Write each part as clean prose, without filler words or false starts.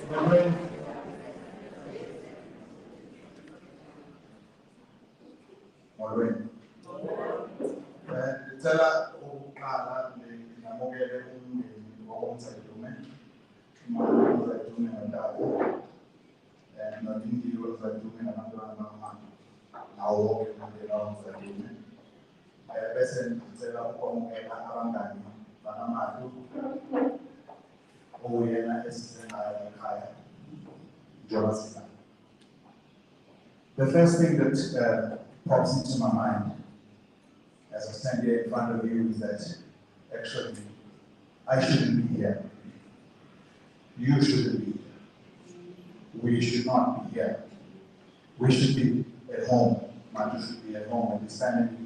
Molweni. Ndicela ukuqala ndingamukele umndeni wakoMzaidume, uMmmatu Mbulelo Mzaidume, noLindiwe Mzaidume nabantwana bakaMmmatu, nawo wonke umndeni wakoMzaidume. Bese ndicela ukwamukela abangani bakaMmmatu oyena esizengayo ekhaya njengoba sina. The first thing that pops into my mind as I stand here in front of you is that actually I shouldn't be here. You shouldn't be here. We should not be here. We should be at home. Mmatu should be at home with his family.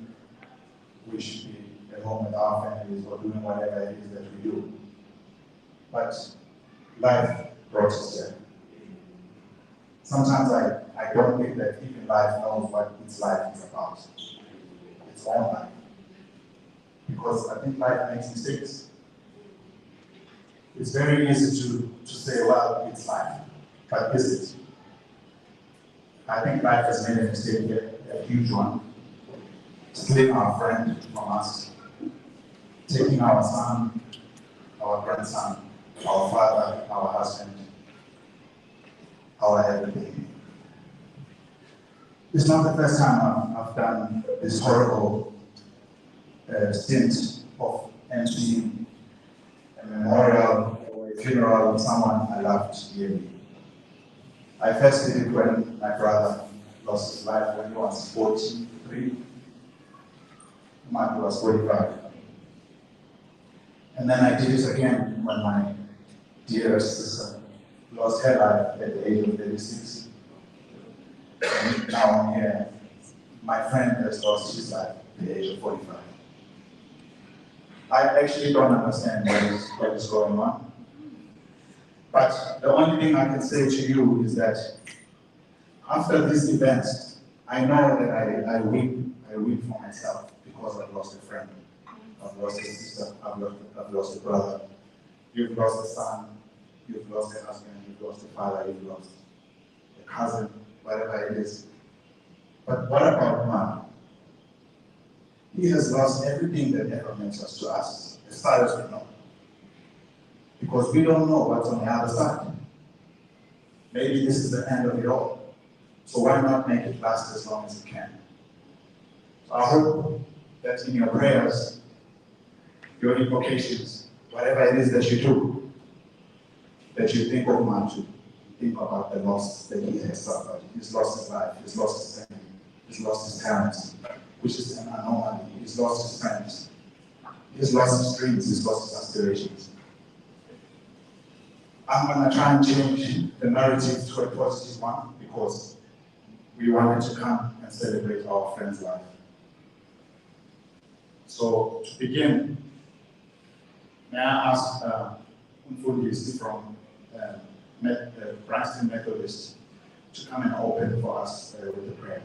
We should be at home with our families or doing whatever it is that we do. But life brought us here. Sometimes I don't think that even life knows what its life is about. Its own life. Because I think life makes mistakes. It's very easy to say, well, it's life. But is it? I think life has made a mistake here, a huge one. Stealing our friend from us. Taking our son, our grandson, our father, our husband, our everything. It's not the first time I've done this horrible stint of emceeing a memorial or a funeral of someone I loved dearly. I first did it when my brother lost his life when he was 43. Mmatu was 45. And then I did it again when my dearest sister lost her life at the age of 36. And now I'm here. My friend has lost his life at the age of 45. I actually don't understand what is going on. But the only thing I can say to you is that after this event, I know that I weep for myself because I've lost a friend. I've lost a sister, I've lost a brother. You've lost a son, you've lost a husband, you've lost a father, you've lost a cousin, whatever it is. But what about Mmatu? He has lost everything that ever meant us to us, as far as we know. Because we don't know what's on the other side. Maybe this is the end of it all. So why not make it last as long as it can? So I hope that in your prayers, your invocations, whatever it is that you do, that you think of Mmatu, think about the loss that he has suffered. He's lost his life, he's lost his family, he's lost his parents, which is an anomaly. He's lost his friends, he's lost his dreams, he's lost his aspirations. I'm going to try and change the narrative to a positive one because we wanted to come and celebrate our friend's life. So to begin, may I ask Mfundisi from Bryanston Methodist to come and open for us with the prayer.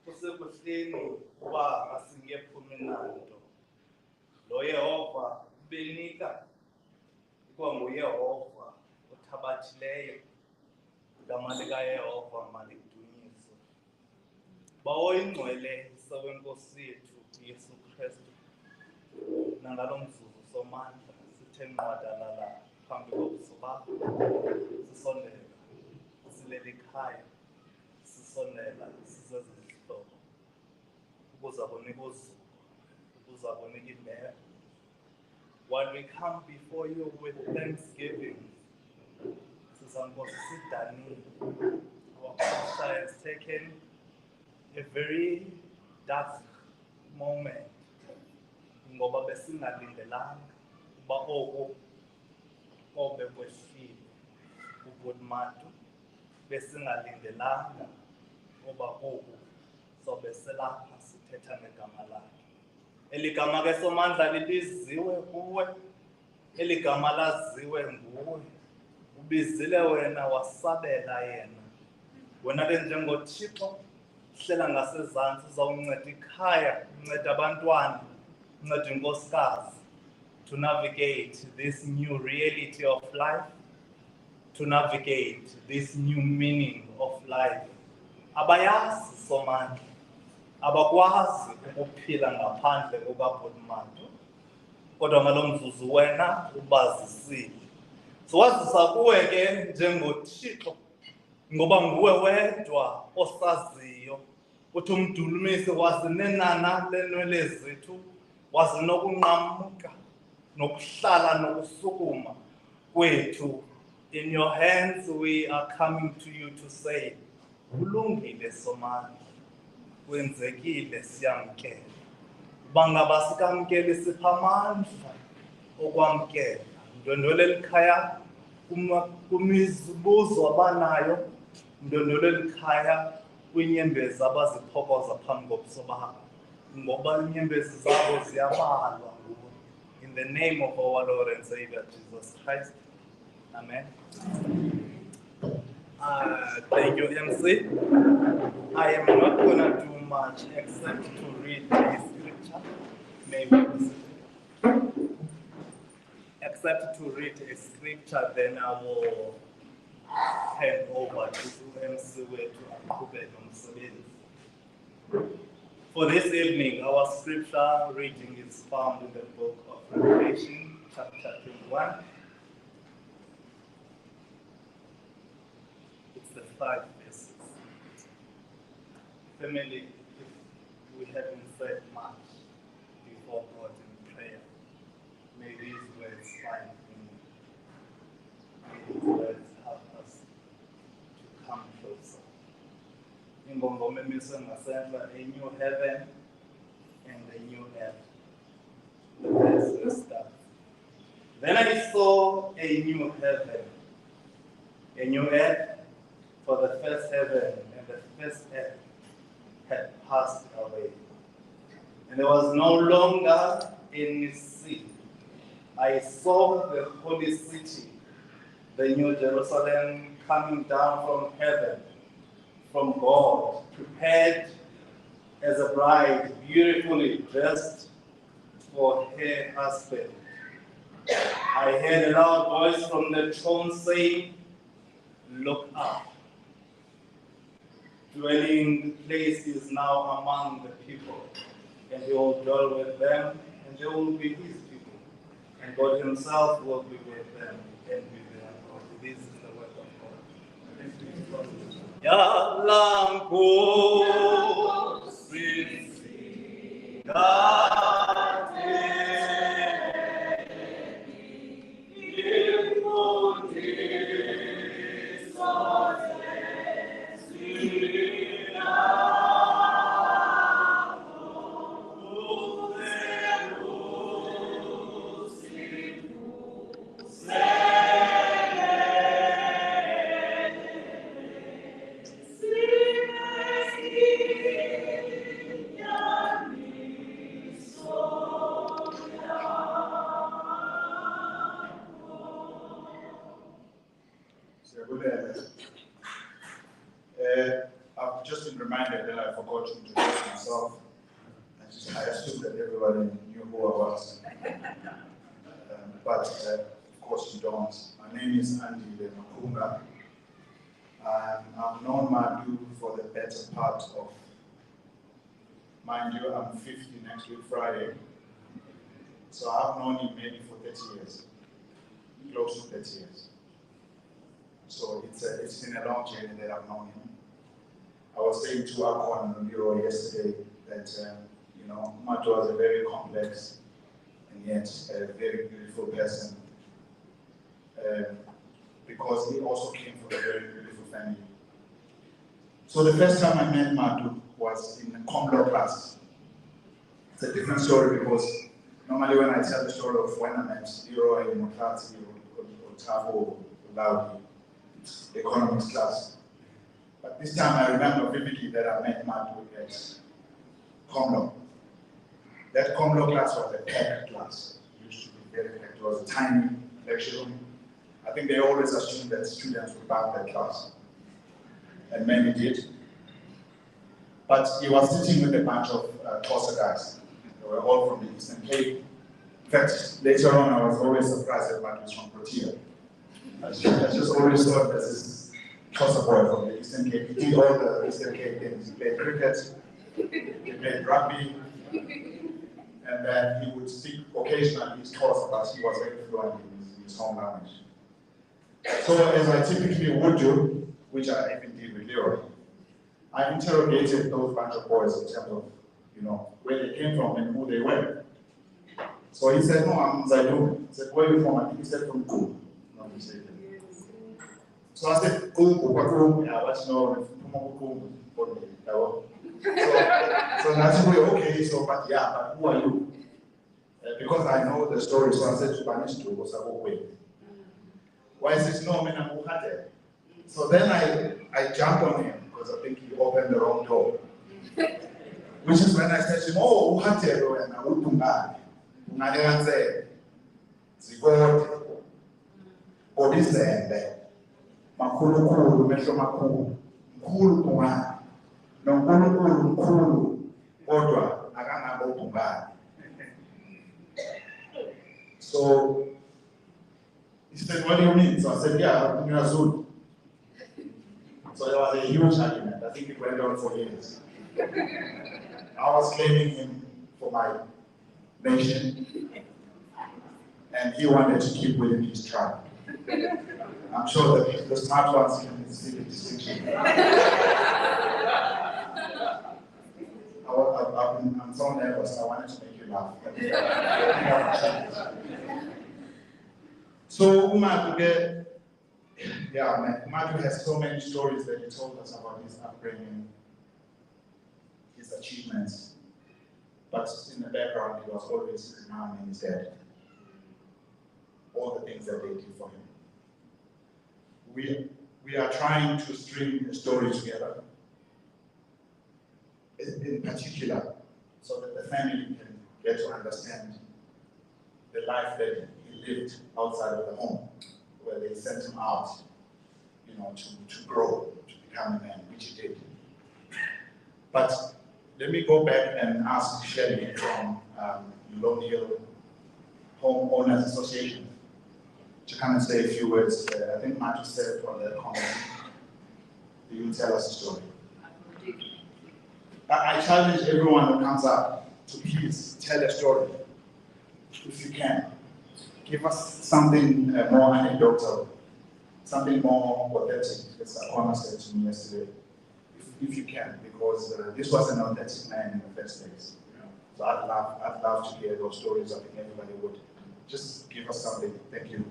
Kusekuhleni uba asingephume nanto. Lo Yehova benika ikwanguYehova othabathileyo. Igama likaYehova malidunyiswe. Bawoyingcwele sewenkosi yethu uYesu Kristu. Nangalo mzuzu somandla sithe nqwadalala phambi kobuso bakho. Sisondela sileli khaya. Sisondela sisezizihlobo. Ukuza kunika uzuko. Ukuza kunika imbeko. While we come before you with thanksgiving, our pastor has taken a very dark moment. Ngoba besingalindelanga uba oku obekwehlile ubhuti Mmatu, besingalindelanga uba oku sobe selapha sithetha ngegama lakhe. Eli gama ke somandla libiziwe kuwe, eli gama laziwe nguwe. Ubizile wena wasabela yena. Wena ke njengoThixo hlela ngasezantsi uzawunceda ikhaya, unceda abantwana, unceda inkosikazi to navigate this new reality of life, to navigate this new meaning of life. Abayazi somandla, abakwazi ukuphila ngaphandle kukabhuti Mmatu, kodwa ngalo mzuzu wena ubazisile. So wazisa kuwe ke njengoThixo, ngoba nguwe wedwa osaziyo, uthi umdulumise wazinenana lenwele zethu, wazinokunqamuka, nokuhlala nokusukuma kwethu. In your hands we are coming to you to say, ulungile somandla, kwenzekile siyamkela. Bangaba sikamkeli sipha amandla okwamkela. Ndwendwele likhaya kumizibuzo abanayo, ndwendwele likhaya kwiinyembezi abaziphokoza phambi kobuso bakho, ngoba iinyembezi zabo ziyabalwa. In the name of our Lord and Savior Jesus Christ. Amen. Thank you, MC. I am not going to do much except to read a scripture. Maybe except to read a scripture, then I will hand over to MC to aqhubeke nomsebenzi. For this evening, our scripture reading is found in the book of Revelation, chapter 21. It's the 5 verses. Family, if we haven't said much before God in prayer, may these words find meaning. May these words help us to come closer. Ingongoma emiswe ngasenza, a new heaven and a new earth. The verse will start. Then I saw a new heaven, a new earth, for the first heaven and the first earth had passed away, and there was no longer any sea. I saw the holy city, the new Jerusalem, coming down from heaven, from God, prepared as a bride, beautifully dressed for her husband. I heard a loud voice from the throne saying, "Look up. Dwelling place is now among the people, and he will dwell with them, and they will be his people, and God himself will be with them and be their God." This is the word of God. I've just been reminded that I forgot to introduce myself. I assumed that everybody knew who I was. But of course you don't. My name is Mmatu Mbulelo. I've known Mmatu for the better part of, mind you, I'm 50 next week Friday. So I've known him maybe for 30 years, close to 30 years. So it's been a long journey that I've known him. I was saying to Akon and Bureau yesterday that Mmatu was a very complex and yet a very beautiful person, because he also came from a very beautiful family. So the first time I met Mmatu was in a Cumberland class. It's a different story because normally when I tell the story of when I met Leroy, Mokati, or Tabo, Laudi, it's economics class. But this time I remember vividly that I met Mmatu at Cumberland. That Cumberland class was a packed class. It used to be very packed. It was a tiny lecture room. I think they always assumed that students would bunk that class. And many did. But he was sitting with a bunch of Xhosa guys. They were all from the Eastern Cape. In fact, later on I was always surprised that Mmatu was from Protea. I just always thought that this is Xhosa boy from the Eastern Cape. He did all the Eastern Cape things. He played cricket, he played rugby, and then he would speak occasionally his Xhosa, but he was very fluent in his home language. So as I typically would do, which I even did with Leroy, I interrogated those bunch of boys in terms of, where they came from and who they were. So he said, no, I'm Mzaidume. I said, where are you from? I think he said from Kumu. Not mistaken. So I said, Kumu, what Kumu? Yeah, what's no, Kumu, so that's why, okay, so, but who are you? Because I know the story, so I said to Spanish to go, why is it no, man, I'm Uhate? So then I jumped on him because I think he opened the wrong door. Which is when I said to him, oh, Uhate, and I would come back. Ungalenze, zigodi, obizembe, makhulu, mehlo makhulu, mkhulu kungani, nonkulunkulu mkhulu, kodwa akangabo kungani. So he said, what do you mean? So I said, yeah, I'm Zulu. So there was a huge argument. I think it went on for years. I was claiming him for my nation, and he wanted to keep within his tribe. I'm sure that the smart ones can see the distinction. I'm so nervous, I wanted to make you laugh. So Mmatu has so many stories that he told us about his upbringing, his achievements. But in the background, he was always his mom and his dad. All the things that they did for him. We are trying to string a story together, in particular, so that the family can get to understand the life that he lived outside of the home, where they sent him out, to grow, to become a man, which he did. But let me go back and ask Shelley from Lone Hill Homeowners Association to come and say a few words. I think Mmatu said on the comment, you will tell us a story. I challenge everyone who comes up to please tell a story, if you can. Give us something more anecdotal, something more authentic, as Akona said to me yesterday, if you can, because this was an authentic man in the first place. So I'd love to hear those stories. I think everybody would. Just give us something. Thank you.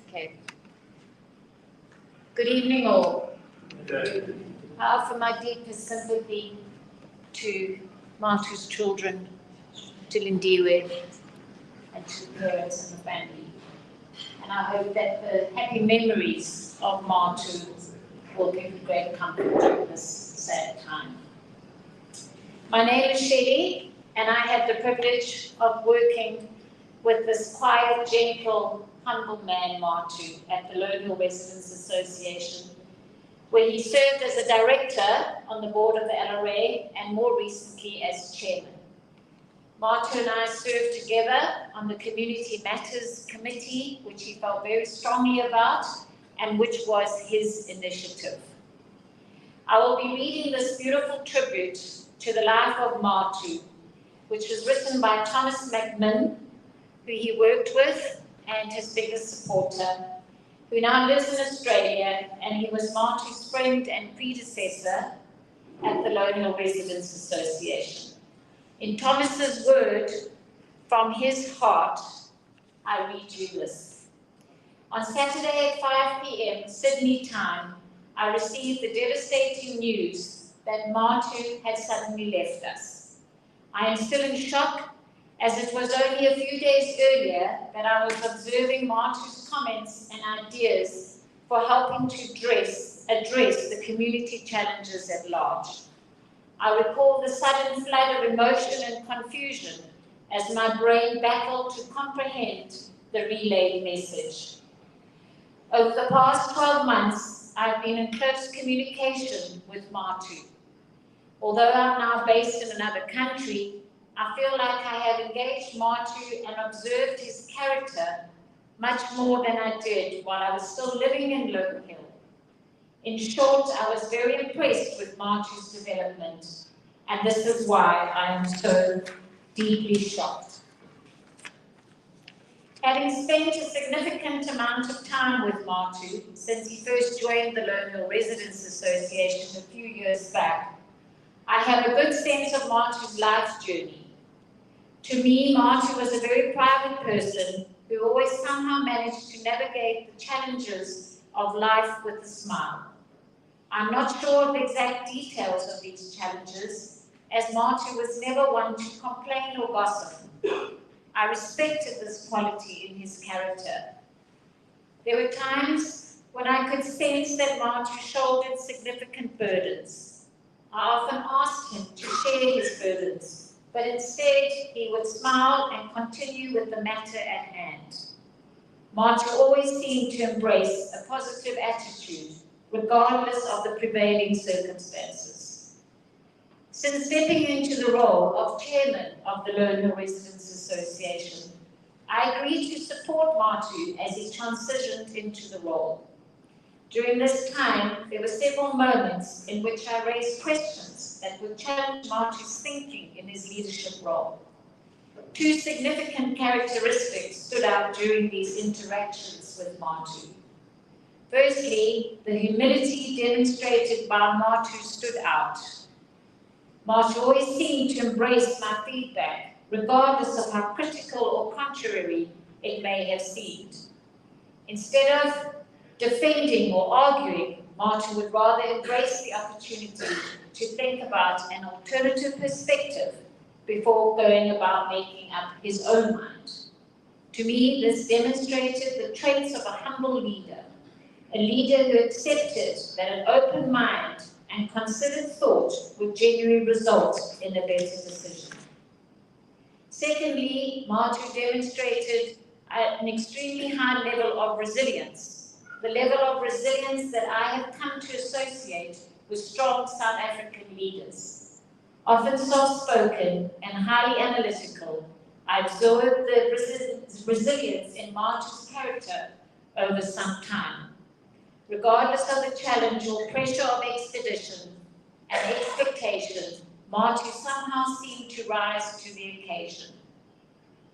Okay. Good evening, all. I offer my deepest sympathy to Mmatu's children, to Lindiwe, and to the parents and the family. And I hope that the happy memories of Mmatu will give you great comfort during this sad time. My name is Shelley, and I had the privilege of working with this quiet, gentle humble man Mmatu at the Lone Hill Residents Association, where he served as a director on the board of the LRA and more recently as chairman. Mmatu and I served together on the Community Matters Committee, which he felt very strongly about and which was his initiative. I will be reading this beautiful tribute to the life of Mmatu, which was written by Thomas McMinn, who he worked with and his biggest supporter, who now lives in Australia, and he was Mmatu's friend and predecessor at the Lone Hill Residents Association. In Thomas's word, from his heart, I read you this. On Saturday at 5 p.m. Sydney time, I received the devastating news that Mmatu had suddenly left us. I am still in shock, as it was only a few days earlier that I was observing Mmatu's comments and ideas for helping to address the community challenges at large. I recall the sudden flood of emotion and confusion as my brain battled to comprehend the relayed message. Over the past 12 months, I've been in close communication with Mmatu. Although I'm now based in another country, I feel like I have engaged Mmatu and observed his character much more than I did while I was still living in Lone Hill. In short, I was very impressed with Mmatu's development, and this is why I am so deeply shocked. Having spent a significant amount of time with Mmatu since he first joined the Lone Hill Residents Association a few years back, I have a good sense of Mmatu's life journey. To me, Mmatu was a very private person who always somehow managed to navigate the challenges of life with a smile. I'm not sure of the exact details of these challenges, as Mmatu was never one to complain or gossip. I respected this quality in his character. There were times when I could sense that Mmatu shouldered significant burdens. I often asked him to share his burdens, but instead he would smile and continue with the matter at hand. Mmatu always seemed to embrace a positive attitude, regardless of the prevailing circumstances. Since stepping into the role of chairman of the Lone Hill Residents Association, I agreed to support Mmatu as he transitioned into the role. During this time, there were several moments in which I raised questions that would challenge Mmatu's thinking in his leadership role. Two significant characteristics stood out during these interactions with Mmatu. Firstly, the humility demonstrated by Mmatu stood out. Mmatu always seemed to embrace my feedback, regardless of how critical or contrary it may have seemed. Instead of defending or arguing, Mmatu would rather embrace the opportunity to think about an alternative perspective before going about making up his own mind. To me, this demonstrated the traits of a humble leader, a leader who accepted that an open mind and considered thought would genuinely result in a better decision. Secondly, Mmatu demonstrated an extremely high level of resilience, the level of resilience that I have come to associate with strong South African leaders. Often soft-spoken and highly analytical, I observed the resilience in Mmatu's character over some time. Regardless of the challenge or pressure of expedition and expectation, Mmatu somehow seemed to rise to the occasion.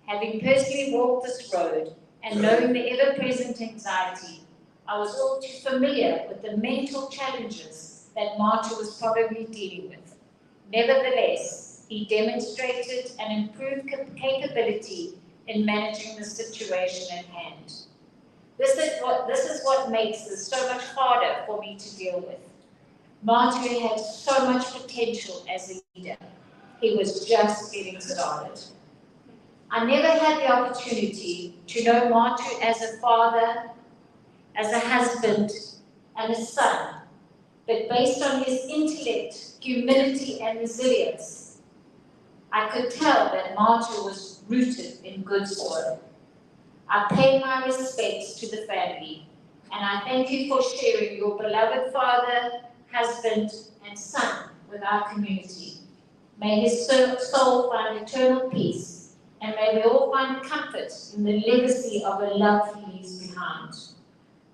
Having personally walked this road and knowing the ever-present anxiety, I was all too familiar with the mental challenges that Mmatu was probably dealing with. Nevertheless, he demonstrated an improved capability in managing the situation at hand. This is what makes this so much harder for me to deal with. Mmatu had so much potential as a leader. He was just getting started. I never had the opportunity to know Mmatu as a father, as a husband, and a son, but based on his intellect, humility, and resilience, I could tell that Mmatu was rooted in good soil. I pay my respects to the family, and I thank you for sharing your beloved father, husband, and son with our community. May his soul find eternal peace, and may we all find comfort in the legacy of a love he leaves behind.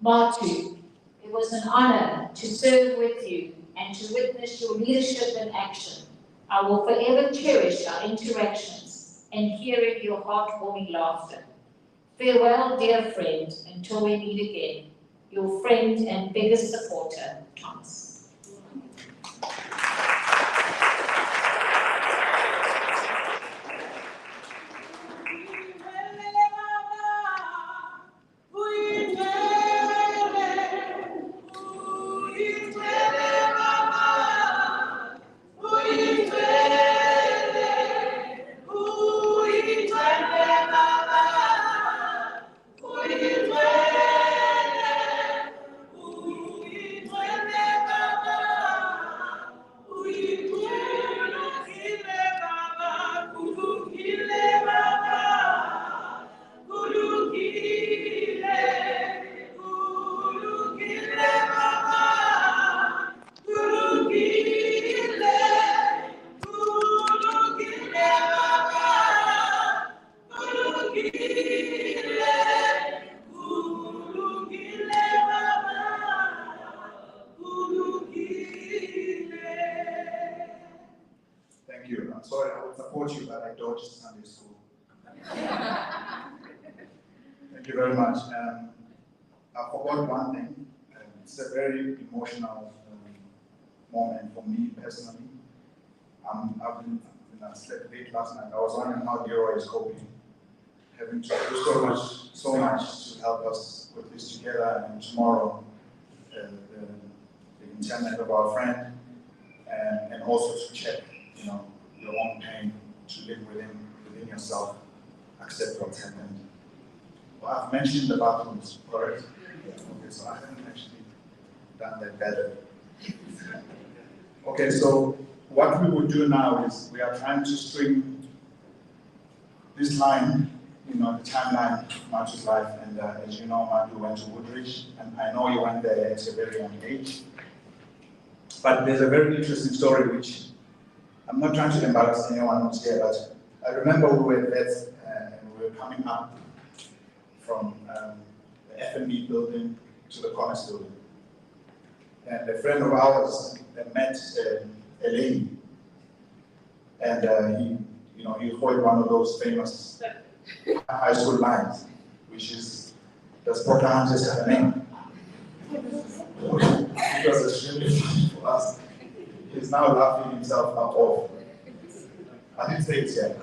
Mmatu, it was an honor to serve with you and to witness your leadership in action. I will forever cherish our interactions and hearing your heartwarming laughter. Farewell, dear friend, until we meet again. Your friend and biggest supporter, Thomas. Thank you. I'm sorry, I would support you, but I dodged Sunday school. Thank you very much. I forgot one thing. It's a very emotional moment for me personally. I slept late last night. I was wondering how Leroy is coping, having to do so much to help us put this together, and tomorrow the interment of our friend, and also to check, your own pain, to live within yourself, accept what's happened. Well, I've mentioned the bathrooms, correct? Okay, so I haven't actually done that better. Okay, so what we would do now is we are trying to string this line, the timeline of Mmatu's life, and as you know, Mmatu went to Woodridge, and I know you went there at a very young age. But there's a very interesting story which I'm not trying to embarrass anyone who's here, but I remember we were there and we were coming up from the F&B building to the Commerce building. And a friend of ours met a lady, and he heard one of those famous high school lines, which is, "Does Pocahontas have a name?" It was extremely funny for us. He's now laughing himself up off. I didn't say it yet.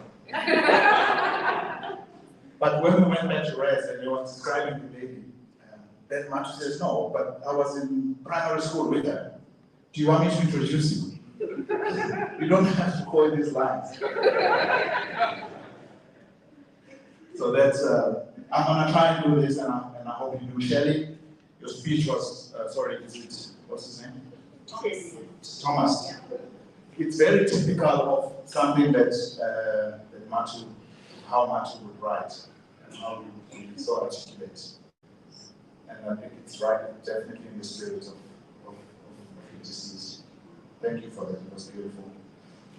But when we went back to rest and he was describing the lady, then Mmatu says, "No, but I was in primary school with her. Do you want me to introduce you? You don't have to call these lines." So that's, I'm gonna try and do this, and I hope you do. Shelley, your speech was, what's his name? Thomas. It's very typical of something that how Mmatu would write, and how he so articulates. And I think it's right, definitely in the spirit of disease. Thank you for that, it was beautiful.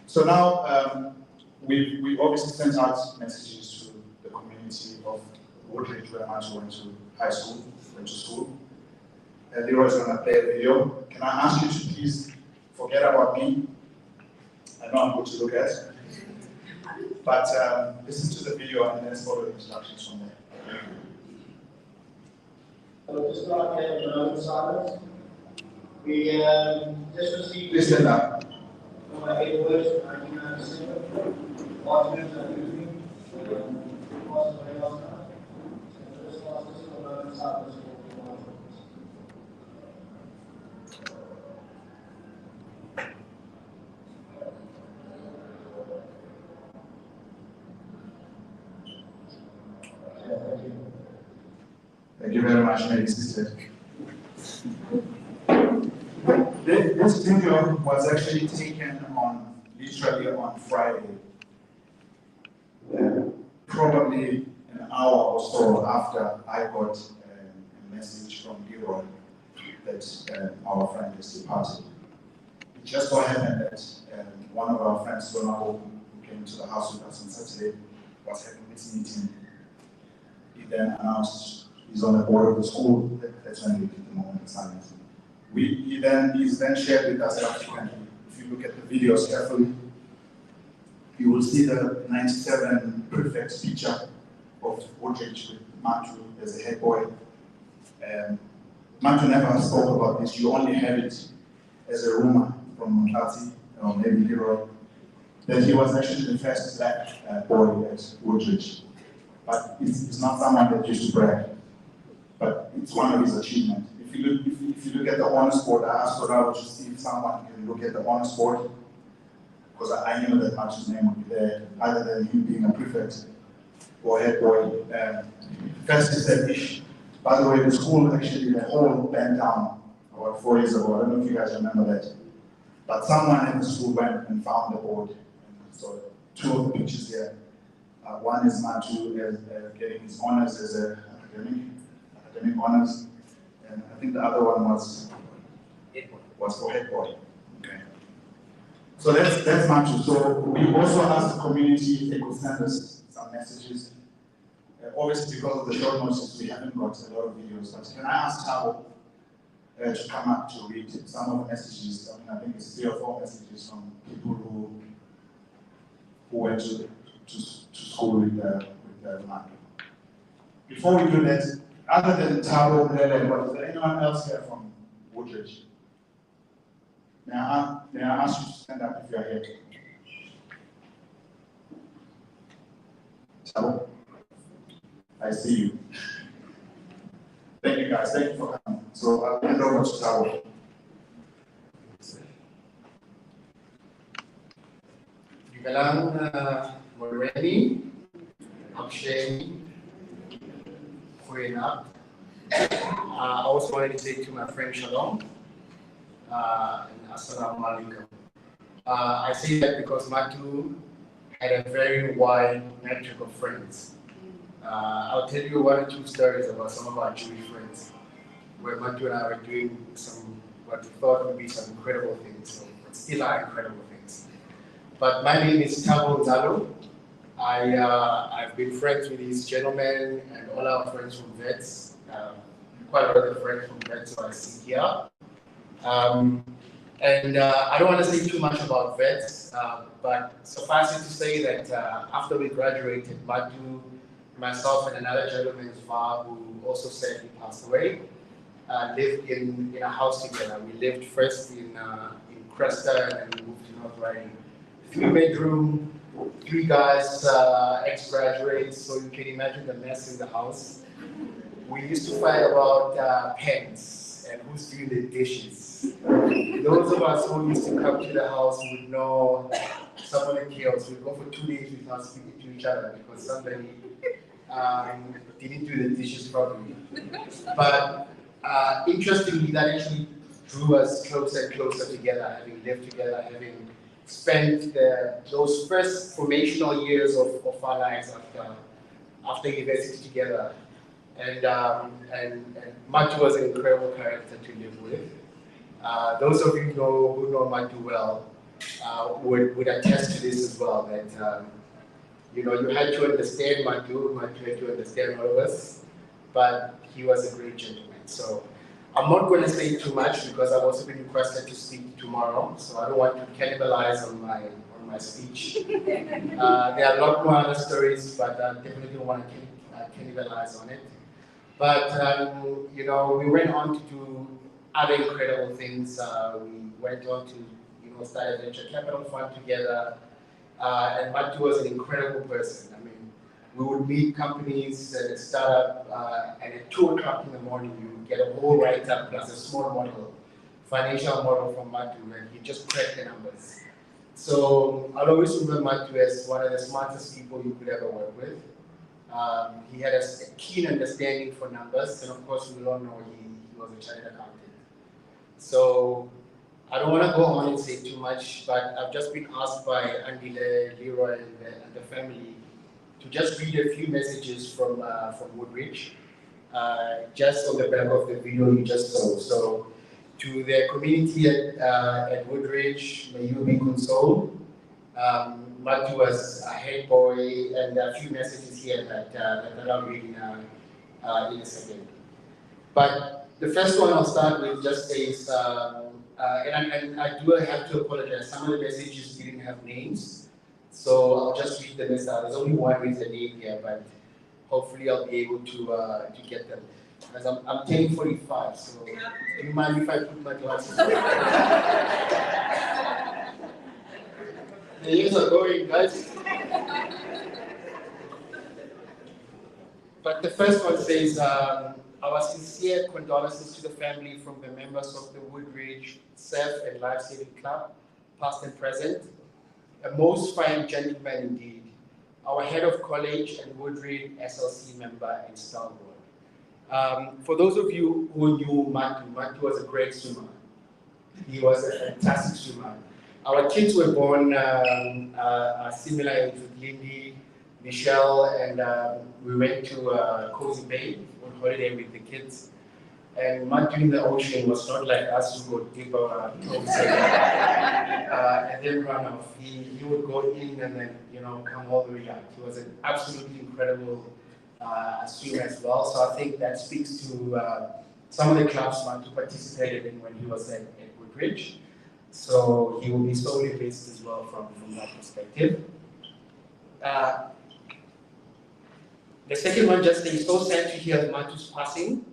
So now, we obviously sent out messages to the community of Woodridge, where Mmatu went to school. Leroy is going to play a video. Can I ask you to please forget about me? I know I'm good to look at, but listen to the video and let's follow the instructions from there. So to start with the silence, we just received. Please stand up. From my words, 1997, documents are using, was very well done. So this was just the learning silence. Thank you very much, Mary Sister. This video was actually taken literally on Friday, probably an hour or so after I got a message from Leroy that our friend has departed. It just so happened that one of our friends, Donald, who came to the house with us on Saturday, was having this meeting. He then announced he's on the board of the school. That's when we did the moment of silence. He's then shared with us subsequently. If you look at the videos carefully, you will see the 97 prefect picture of Woodridge with Mmatu as a head boy. Mmatu never spoke about this. You only heard it as a rumor from Mmatu, or maybe Leroy, that he was actually the first black boy at Woodridge. But it's not someone that used to brag, but it's one of his achievements. If you look at the honors board, I asked Ronaldo to see if someone can look at the honors board, because I knew that Matu's name would be there, other than him being a prefect or head boy. First he said, Ish. By the way, the school actually, the whole bent down about 4 years ago. I don't know if you guys remember that. But someone in the school went and found the board. So 2 of the pictures here. One is Mmatu getting his honors as an academic honors. And I think the other one was for head boy. Okay. So that's Mmatu. So we also asked the community if they could send us some messages. Obviously, because of the short notice, we haven't got a lot of videos. But can I ask Tabo to come up to read some of the messages? I mean, I think it's 3 or 4 messages from people who went to school with Mmatu. Before we do that, other than Tabo, is there anyone else here from Woodridge? May I ask you to stand up if you are here? Tabo? I see you. Thank you guys, thank you for coming. So I'll hand over to Tabo. Dumelang Moreni, Amsheni, Goeienaand. I also wanted to say to my friend Shalom and Assalamu Alaikum. I say that because Mmatu had a very wide network of friends. I'll tell you 1 or 2 stories about some of our Jewish friends, where Mmatu and I were doing what we thought would be some incredible things, but still are incredible things. But my name is Mmatu Mbulelo. I've been friends with these gentlemen and all our friends from VETS. Quite a lot of friends from VETS who I see here. I don't want to say too much about VETS, but suffice it to say that after we graduated, Mmatu, myself and another gentleman, who also sadly passed away, lived in a house together. We lived first in Cresta and then we moved to North Riding. 3-bedroom, 3 guys, ex-graduates, so you can imagine the mess in the house. We used to fight about pens and who's doing the dishes. Those of us who used to come to the house would know some of the chaos. We'd go for 2 days without speaking to each other because somebody didn't do the dishes properly. But interestingly, that actually drew us closer and closer together, having lived together, having spent those first formational years of our lives after university together. And Mmatu was an incredible character to live with. Those of you who know Mmatu well would attest to this as well, that you had to understand Mmatu had to understand all of us, but he was a great gentleman. So I'm not going to say too much because I've also been requested to speak tomorrow, so I don't want to cannibalize on my speech. There are a lot more other stories, but I definitely don't want to cannibalize on it. But we went on to do other incredible things. We went on to start a venture capital fund together, and Mmatu was an incredible person. I mean, we would meet companies at a startup, and at 2 o'clock in the morning, you would get a whole write-up plus a small model, financial model from Mmatu, and he just cracked the numbers. So I'll always remember Mmatu as one of the smartest people you could ever work with. He had a keen understanding for numbers, and of course, we all know he was a chartered accountant. So I don't want to go on and say too much, but I've just been asked by Andile, Leroy, and the family to to just read a few messages from Woodridge, just on the back of the video you just saw. So, to the community at Woodridge, may you be consoled. Mmatu was a head boy, and a few messages here that I'll read in a second. But the first one I'll start with just says, and I do have to apologize, some of the messages didn't have names, so I'll just read them as there's only one with a name here, but hopefully I'll be able to get them. Because I'm turning 45, so do you mind if I put my glasses on? The years are going, guys. But the first one says, our sincere condolences to the family from the members of the Woodridge Surf and Life Saving Club, past and present. A most fine gentleman indeed. Our head of college and Woodridge SLC member in Stalwart. For those of you who knew Mmatu was a great swimmer. He was a fantastic swimmer. Our kids were born similar age with Lindy, Michelle, and we went to Cozy Bay on holiday with the kids. And Mmatu in the ocean was not like us who would dip our toes and then run off. He would go in and then come all the way out. He was an absolutely incredible swimmer as well. So I think that speaks to some of the clubs Mmatu participated in when he was at Woodridge. So he will be solely based as well from that perspective. The second one, just saying, so sad to hear Mmatu's passing.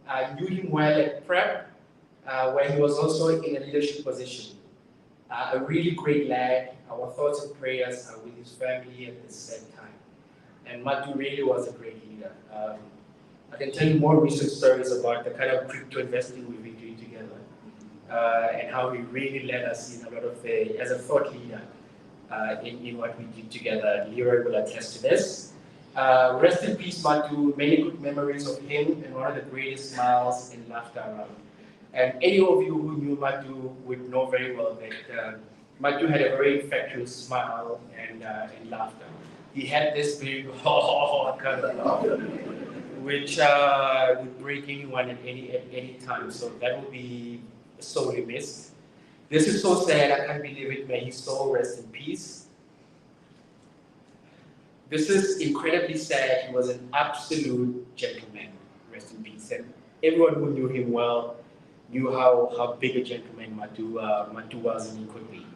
I knew him well at prep, where he was also in a leadership position. A really great lad. Our thoughts and prayers are with his family at the same time. And Mmatu really was a great leader. I can tell you more recent stories about the kind of crypto investing we've been doing together, and how he really led us in a lot of as a thought leader in what we did together. Leroy will attest to this. Rest in peace, Mmatu. Many good memories of him and one of the greatest smiles and laughter around. And any of you who knew Mmatu would know very well that Mmatu had a very infectious smile and laughter. He had this big kind of laugh, which would break anyone at any time. So that will be sorely missed. This is so sad. I can't believe it. May his soul rest in peace. This is incredibly sad. He was an absolute gentleman. Rest in peace. And everyone who knew him well knew how big a gentleman Mmatu was and he could be.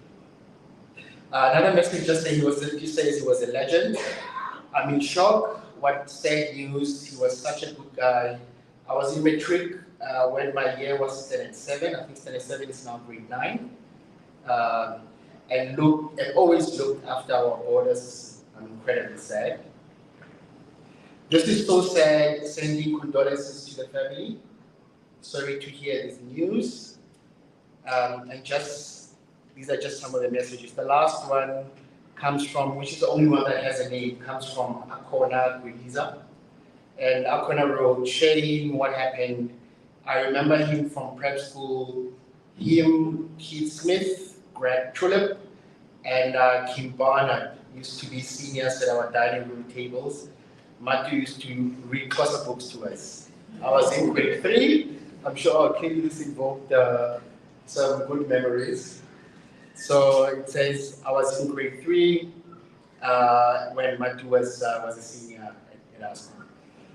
Another message just saying he says he was a legend. I'm in shock. What sad news. He was such a good guy. I was in matric when my year was standard 7. I think standard 7 is now grade 9. And always looked after our orders. I'm incredibly sad. This is so sad. Sending condolences to the family. Sorry to hear this news. These are just some of the messages. The last one comes from, which is the only one that has a name, comes from Akona Gwiliza. And Akona wrote, sharing what happened. I remember him from prep school, him, Keith Smith, Greg Trulip, and Kim Barnard used to be seniors at our dining room tables. Mmatu used to read Xhosa books to us. I was in grade 3. I'm sure clearly this invoked some good memories. So it says I was in grade 3 when Mmatu was a senior at our school.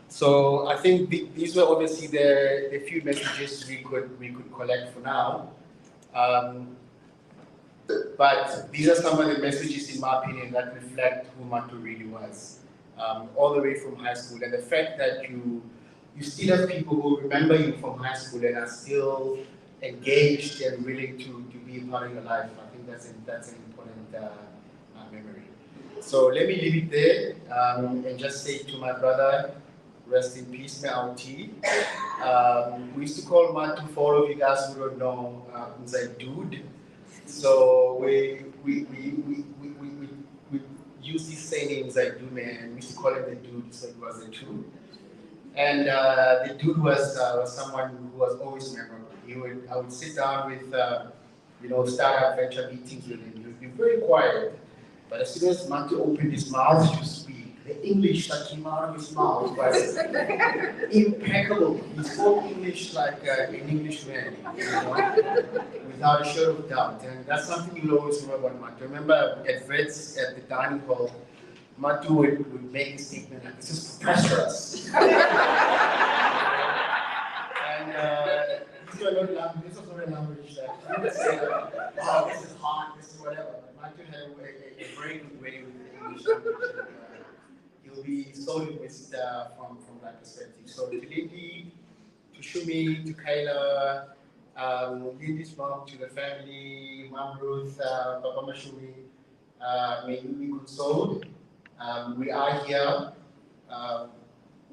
So I think these were obviously the few messages we could collect for now. But these are some of the messages, in my opinion, that reflect who Mmatu really was, all the way from high school. And the fact that you still have people who remember you from high school and are still engaged and willing to be a part of your life. I think that's an important memory. So let me leave it there and just say to my brother, rest in peace, Mmatu. We used to call Mmatu, for all of you guys who don't know, Mzaidume. So we use this surname Mzaidume, and we used to call him the dude, so it was the dude. And the dude was someone who was always memorable. I would sit down with startup venture meetings with him. He would be very quiet, but as soon as Mmatu opened his mouth to speak, the English that came out of his mouth was impeccable. He spoke English like an Englishman, without a shadow of doubt. And that's something you'll always remember about Mmatu. Remember at Vets at the dining hall, Mmatu would make a statement like, "This is preposterous." And this was not a language that you would say, "Oh, this is hard, this is whatever." But Mmatu had a very good way with the English language. He'll be sorted with from that perspective. So to Lindy, to Shumi, to Kayla, Lindy's mom, to the family, Mom Ruth, Papa Mashumi, may you be consoled. We are here.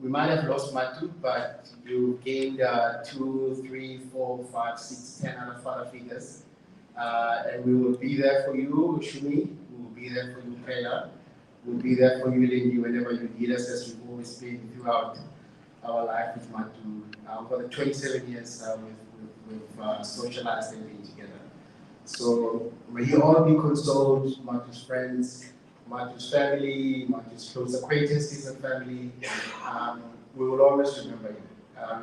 We might have lost Mmatu, but you gained 2, 3, 4, 5, 6, 10 other father figures. And we will be there for you, Shumi. We will be there for you, Kayla. We'll be there for you, Lindy, whenever you need us, as we've always been throughout our life with Mmatu. For the 27 years we've socialized and been together. So may you all be consoled, Mmatu's friends, Mmatu's family, Mmatu's close acquaintances and family. We will always remember you.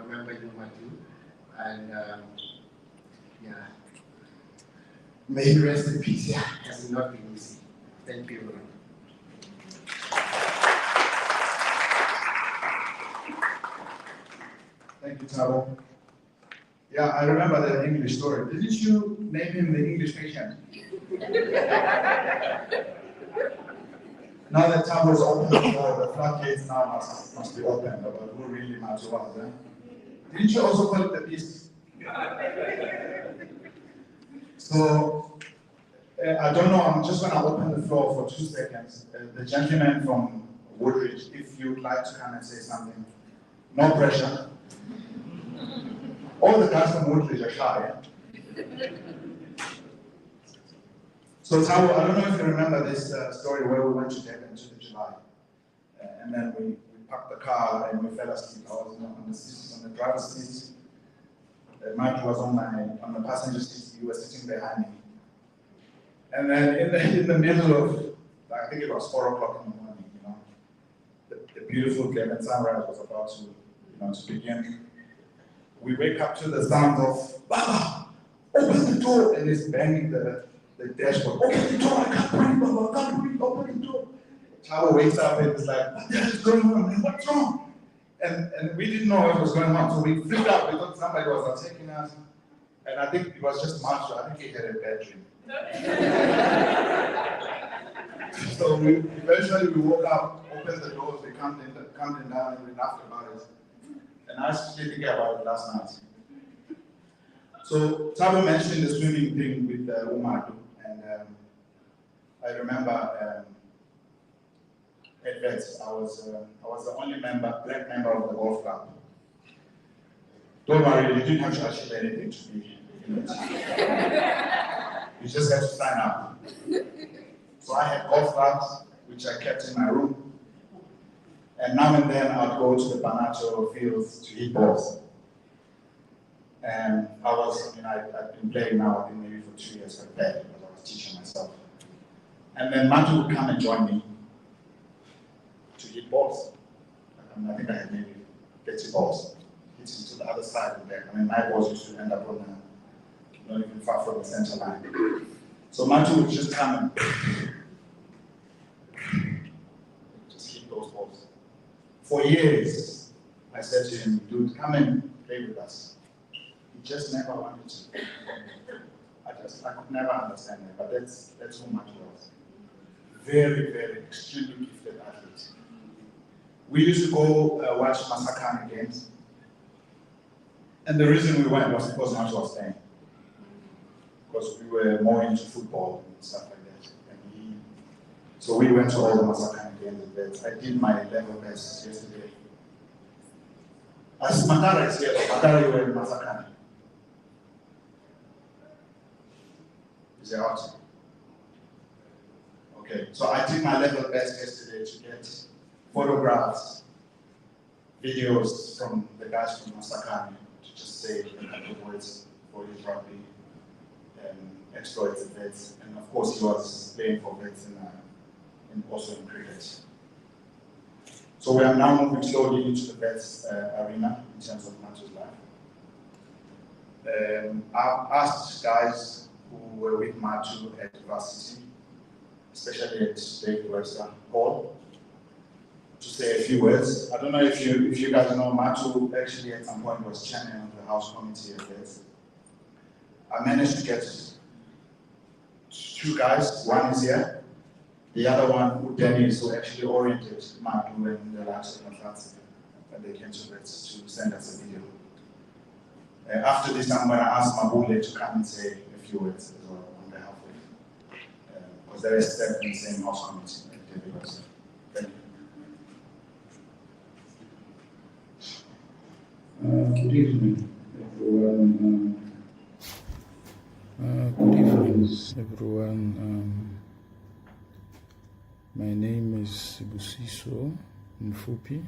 Remember you, Mmatu. And yeah. May you rest in peace. Yeah, it has not been easy. Thank you, everyone. Thank you, Tabo. Yeah, I remember the English story. Didn't you name him the English patient? Now that Tabo's open the door, the floodgates now must be open about who really Mmatu was. Didn't you also call it the beast? So, I don't know, I'm just going to open the floor for 2 seconds. The gentleman from Woodridge, if you'd like to come and say something, no pressure. All the guys from Woodridge are shy. So Tabo, I don't know if you remember this story where we went to Durban to the July. And then we parked the car and we fell asleep. I was on the seat, on the driver's seat. Mmatu was on the passenger seat. You were sitting behind me. And then in the middle of, I think it was 4 o'clock in the morning, the beautiful Durban sunrise was about to begin. We wake up to the sound of, "Baba, open the door," and he's banging the dashboard. "Open the door, I can't breathe, Baba, I can't breathe, open the door." Tabo wakes up and is like, "What the hell is going on, man? What's wrong?" And we didn't know what was going on, so we freaked out. We thought somebody was attacking us. And I think it was just Mmatu. I think he had a bad dream. So eventually we woke up, opened the doors, we calmed him down, and we laughed about it. And I was thinking about it last night. So Tabo mentioned the swimming thing with Mmatu, and I remember at Vets, I was the only black member of the golf club. Don't worry, you didn't have to achieve anything to be in it. You just have to sign up. So I had golf clubs, which I kept in my room. And now and then I'd go to the Banacho fields to hit balls. And I've been playing now, I think maybe for 2 years at that, because I was teaching myself. And then Mmatu would come and join me to hit balls. I think I had maybe 30 balls. Hitting to the other side and back. My balls used to end up on not even far from the center line. So Mmatu would just come and just hit those balls. For years, I said to him, "Dude, come and play with us." He just never wanted to. I could never understand that, but that's who Mmatu was. Very, very extremely gifted athlete. We used to go watch Masakane games. And the reason we went was because Mmatu was playing. Because we were more into football and stuff like that. So we went to all the Masakane games. I did my level best yesterday. As Makara is here, Makara, you were in Masakane. Is it out? Okay, so I did my level best yesterday to get photographs, videos from the guys from Masakane to just say a couple of words for his rugby exploits at Vets. And of course, he was playing for Vets and also in cricket. So we are now moving slowly into the vets arena in terms of Mmatu's life. I've asked guys who were with Mmatu at varsity, especially at David Webster Hall, to say a few words. I don't know if you guys know, Mmatu actually at some point was chairman of the House Committee at vets. I managed to get 2 guys, one is here, the other one, Dennis, who actually oriented Mmatu and the likes of Mmatu when they came to vets to send us a video. After this, I'm going to ask Mabule to come and say a few words as well on behalf of, because there is step in the same House Committee at David Webster. Thank you. Good evening, everyone. Good evening, everyone. My name is Sibusiso Mfupi.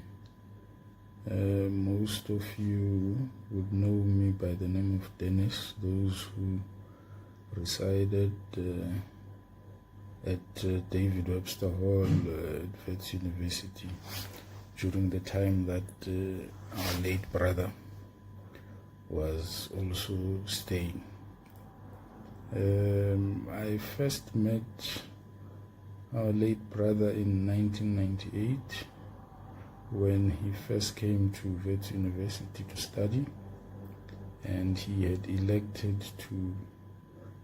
Most of you would know me by the name of Dennis, those who resided at David Webster Hall at Wits University during the time that our late brother was also staying. I first met our late brother in 1998 when he first came to Wits University to study, and he had elected to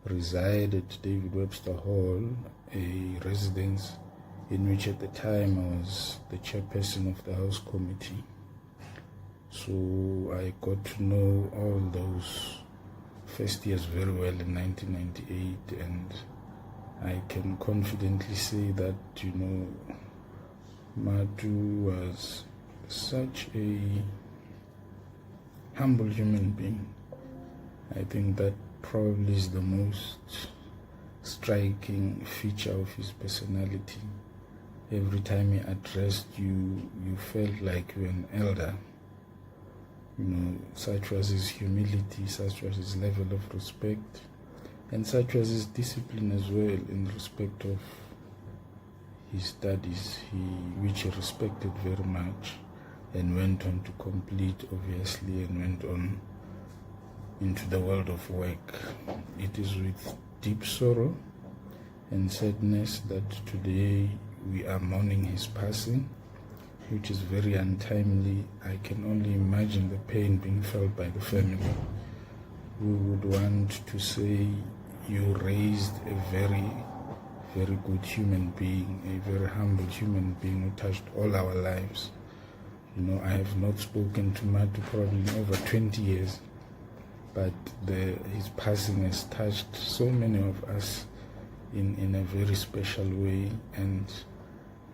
reside at David Webster Hall, a residence in which at the time I was the chairperson of the House Committee. So I got to know all those first years very well in 1998, and I can confidently say that, you know, Mmatu was such a humble human being. I think that probably is the most striking feature of his personality. Every time he addressed you, you felt like you were an elder. You know, such was his humility, such was his level of respect, and such was his discipline as well in respect of his studies, which he respected very much and went on to complete, obviously, and went on into the world of work. It is with deep sorrow and sadness that today we are mourning his passing, which is very untimely. I can only imagine the pain being felt by the family. We would want to say you raised a very, very good human being, a very humble human being who touched all our lives. You know, I have not spoken to Mmatu probably in over 20 years, but his passing has touched so many of us in a very special way, and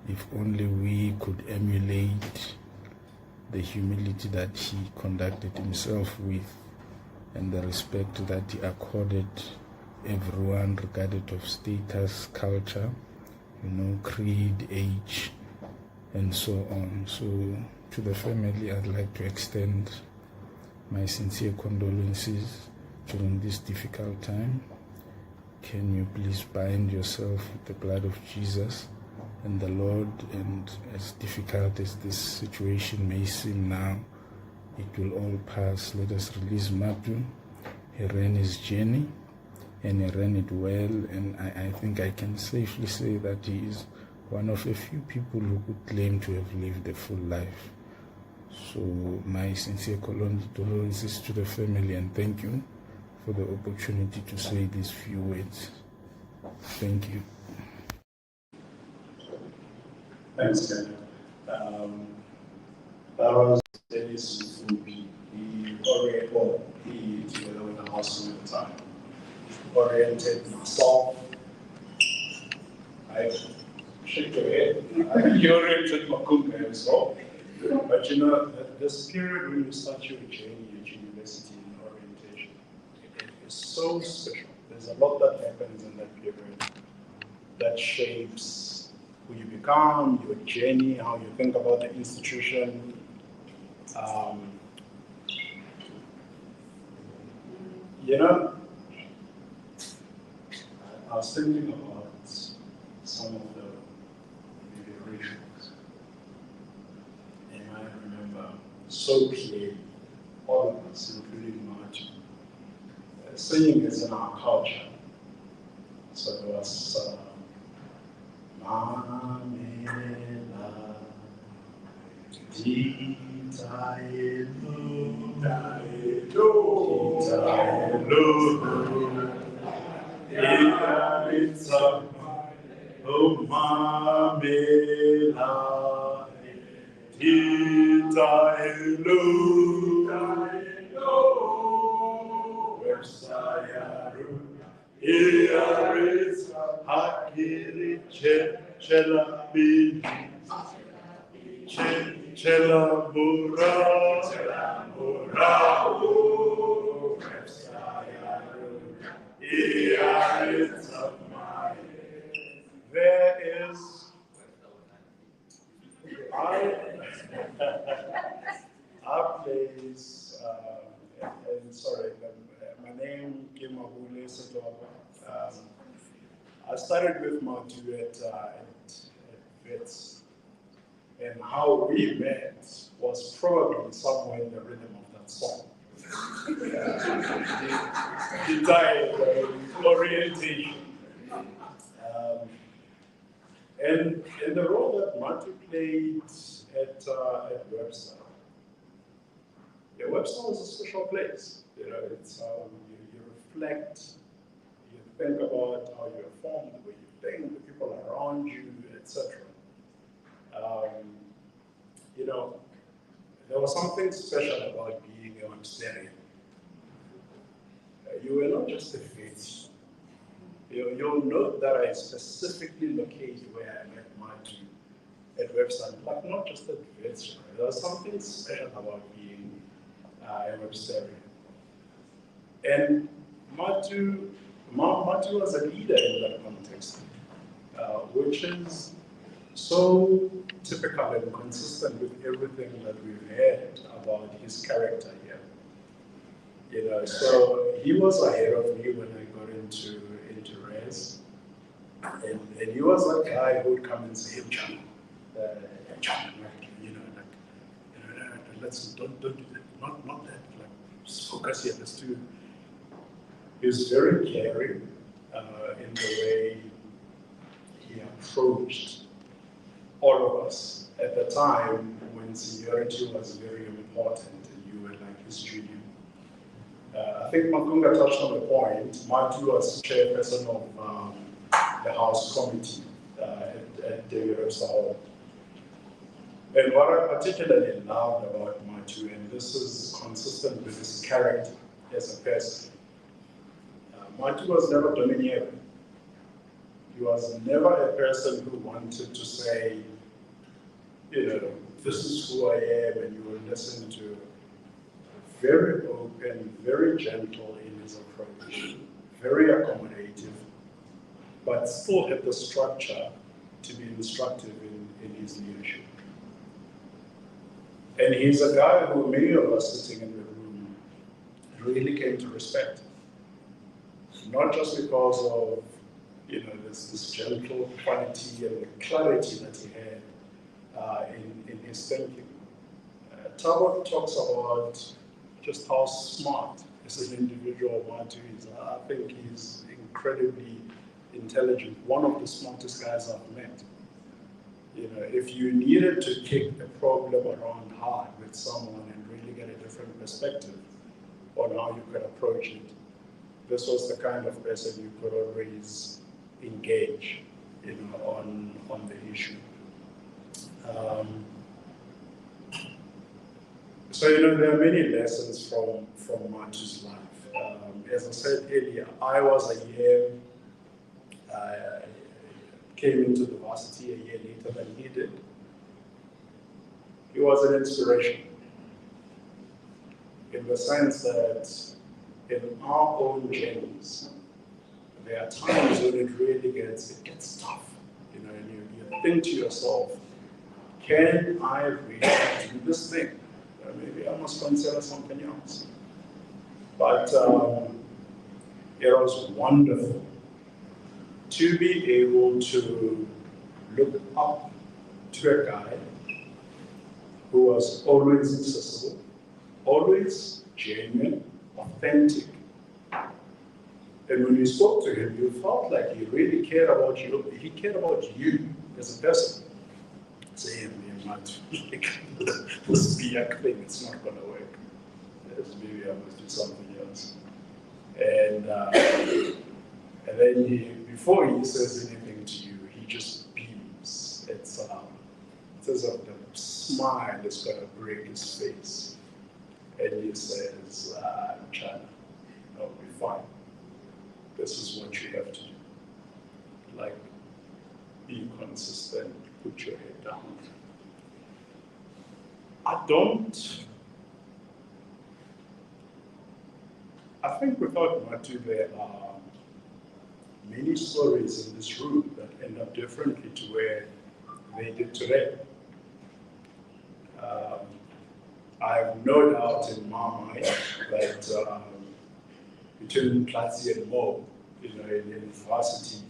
if only we could emulate the humility that he conducted himself with and the respect that he accorded everyone regardless of status, culture, you know, creed, age, and so on. So to the family, I'd like to extend my sincere condolences during this difficult time. Can you please bind yourself with the blood of Jesus and the Lord, and as difficult as this situation may seem now, it will all pass. Let us release Mmatu. He ran his journey and he ran it well, and I think I can safely say that he is one of a few people who could claim to have lived a full life. So my sincere condolences to the family, and thank you for the opportunity to say these few words. Thank you. Thanks, Ken. That was Dennis Mfupi. He together with the house at the time, oriented myself. I shake your head. You oriented Makumba as well. But you know, this period when you start your journey at university in orientation, it is so special. There's a lot that happens in that period that shapes who you become, your journey, how you think about the institution. You know, I was thinking about some of the rituals. so clearly, all of us, including Mmatu. Singing is in our culture. So there was Mamela Ditaelu Ditaelu Oh Mamela Ditaelu Versayaru Iaris Hakiri Chela Bini Chela Bura Versayaru Iaris There is our place, and sorry, my name Mmatu Mbulelo. I started with Mmatu at Wits, and how we met was probably somewhere in the rhythm of that song. The died orientation. And the role that Mmatu played at Webster. Yeah, Webster was a special place. You know, it's how you reflect, you think about how you're formed, the way you think, the people around you, etc. You know, there was something special about being a Websterian. You were not just a face. You'll note that I specifically located where I met Mmatu at Webster, but not just at Webster. There was something special about being a Websterian. And Mmatu was a leader in that context, which is so typical and consistent with everything that we've heard about his character here. You know, so he was ahead of me when I got into res, and he was that guy who would come and say, "Hey, John, let's don't do that, not that, like just focus here, let's do." He was very caring in the way he approached all of us at the time when seniority was very important and you were like his junior. I think Makunga touched on the point. Mmatu was chairperson of the House Committee at David Webster Hall. And what I particularly loved about Mmatu, and this is consistent with his character as a person, Mmatu was never domineering. He was never a person who wanted to say, you know, this is who I am, and you will listen to. Very open, very gentle in his approach, very accommodative, but still had the structure to be instructive in his leadership. And he's a guy who many of us sitting in the room really came to respect. Not just because of, you know, this gentle quality and the clarity that he had in his thinking. Thabo talks about just how smart as an individual Mmatu is. I think he's incredibly intelligent, one of the smartest guys I've met. You know, if you needed to kick a problem around hard with someone and really get a different perspective on how you could approach it, this was the kind of person you could always engage, you know, on the issue. So, you know, there are many lessons from Mmatu's life. As I said earlier, I was a year, came into the varsity a year later than he did. He was an inspiration in the sense that in our own journeys, there are times when it really gets tough, you know, and you think to yourself, can I really do this thing? Maybe I must consider something else. But it was wonderful to be able to look up to a guy who was always accessible, always genuine, authentic. And when you spoke to him, you felt like he really cared about you. He cared about you as a person. Saying, Mmatu, this beer thing, it's not going to work. Maybe I must do something else. And then before he says anything to you, he just beams. It's as if the smile is going to break his face. And he says, Chana, I'll be fine. This is what you have to do. Like, be consistent, put your head down. I think without Mmatu, there are many stories in this room that end up differently to where they did today. I have no doubt in my mind that between Platzi and Mo, in university,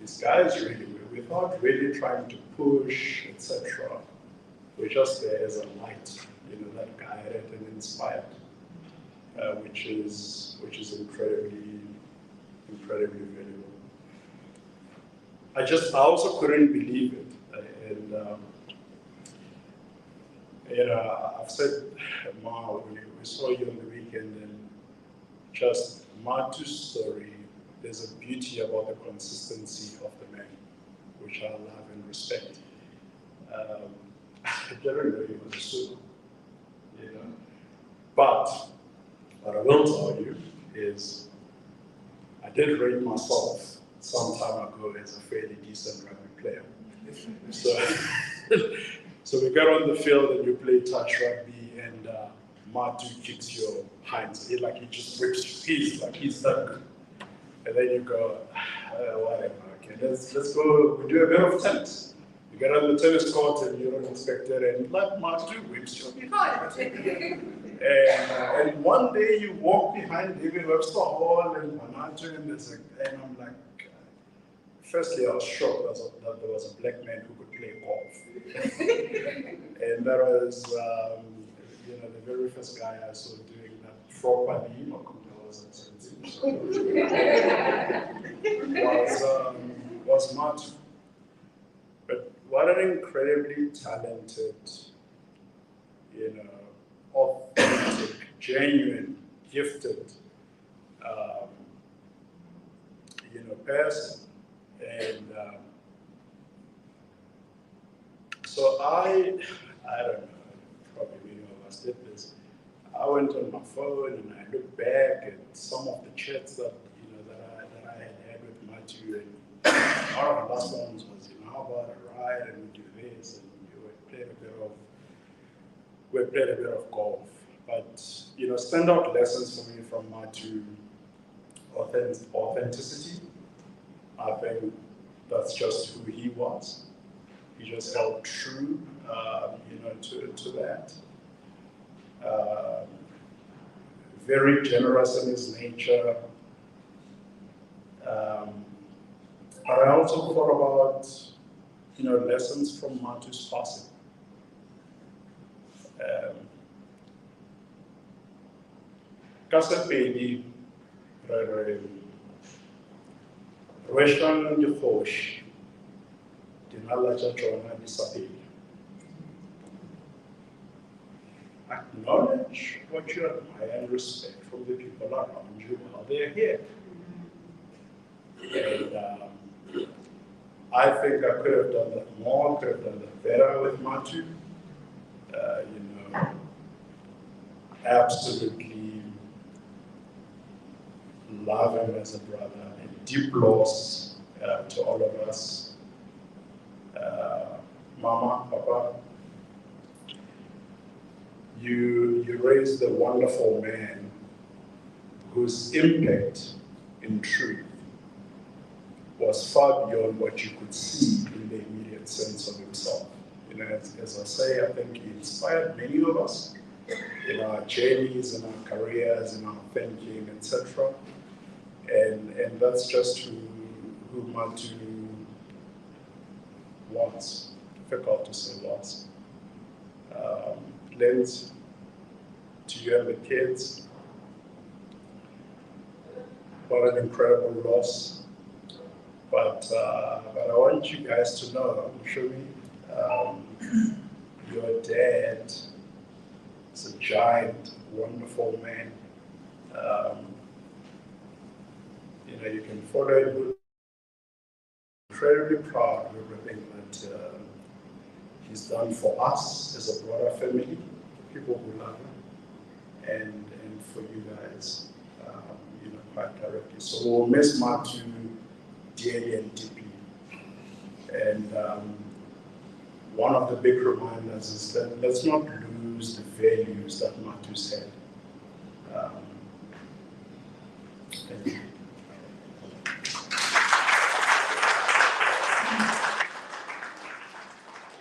these guys really were, without really trying to push, etc. We're just there as a light, that guided and inspired, which is incredibly valuable. I also couldn't believe it, and I've said, Ma, we saw you on the weekend, and just Mmatu's story, there's a beauty about the consistency of the man, which I love and respect. I didn't know he was a super, But what I will tell you is, I did rate myself some time ago as a fairly decent rugby player. So we get on the field and you play touch rugby, and Mmatu kicks your hands. He just rips your feet, he's that good. And then you go, whatever, okay, let's go, we do a bit of tennis. You get on the tennis court and you don't expect it, and Mmatu whips your behind. And one day you walk behind David Webster Hall and Mmatu, and I'm like, firstly, I was shocked that there was a black man who could play golf. And that was, the very first guy I saw doing that properly, was Mmatu. But what an incredibly talented, authentic, genuine, gifted, person. And so I don't know, probably many of us did this. I went on my phone and I looked back at some of the chats that I had with Mmatu, and one of the last ones was, how about a ride and we do this, and we played a bit of golf. But standout lessons for me from Mmatu: authenticity. I think that's just who he was. He just held true, to that. Very generous in his nature. But I also thought about, lessons from Mmatu's passing. Kasapedi, Rweshon Dikhosh, Dinalaja Jona Disapedi. Acknowledge what you admire and respect from the people around you while they're here. And I think I could have done that more, could have done that better with Mmatu. Absolutely love him as a brother, and deep loss to all of us. Mama, Papa, you raised a wonderful man whose impact in truth was far beyond what you could see in the immediate sense of himself. As I say, I think he inspired many of us in our journeys, in our careers, in our thinking, etc. And that's just who Mmatu was. Difficult to say was. lent to you and the kids. What an incredible loss. But I want you guys to know, Shumi, your dad is a giant, wonderful man. You can follow him. Incredibly proud of everything that he's done for us as a broader family, for people who love him, and for you guys, quite directly. So we'll miss Mmatu dearly and deeply. And one of the big reminders is that let's not lose the values that Mmatu said. Thank you.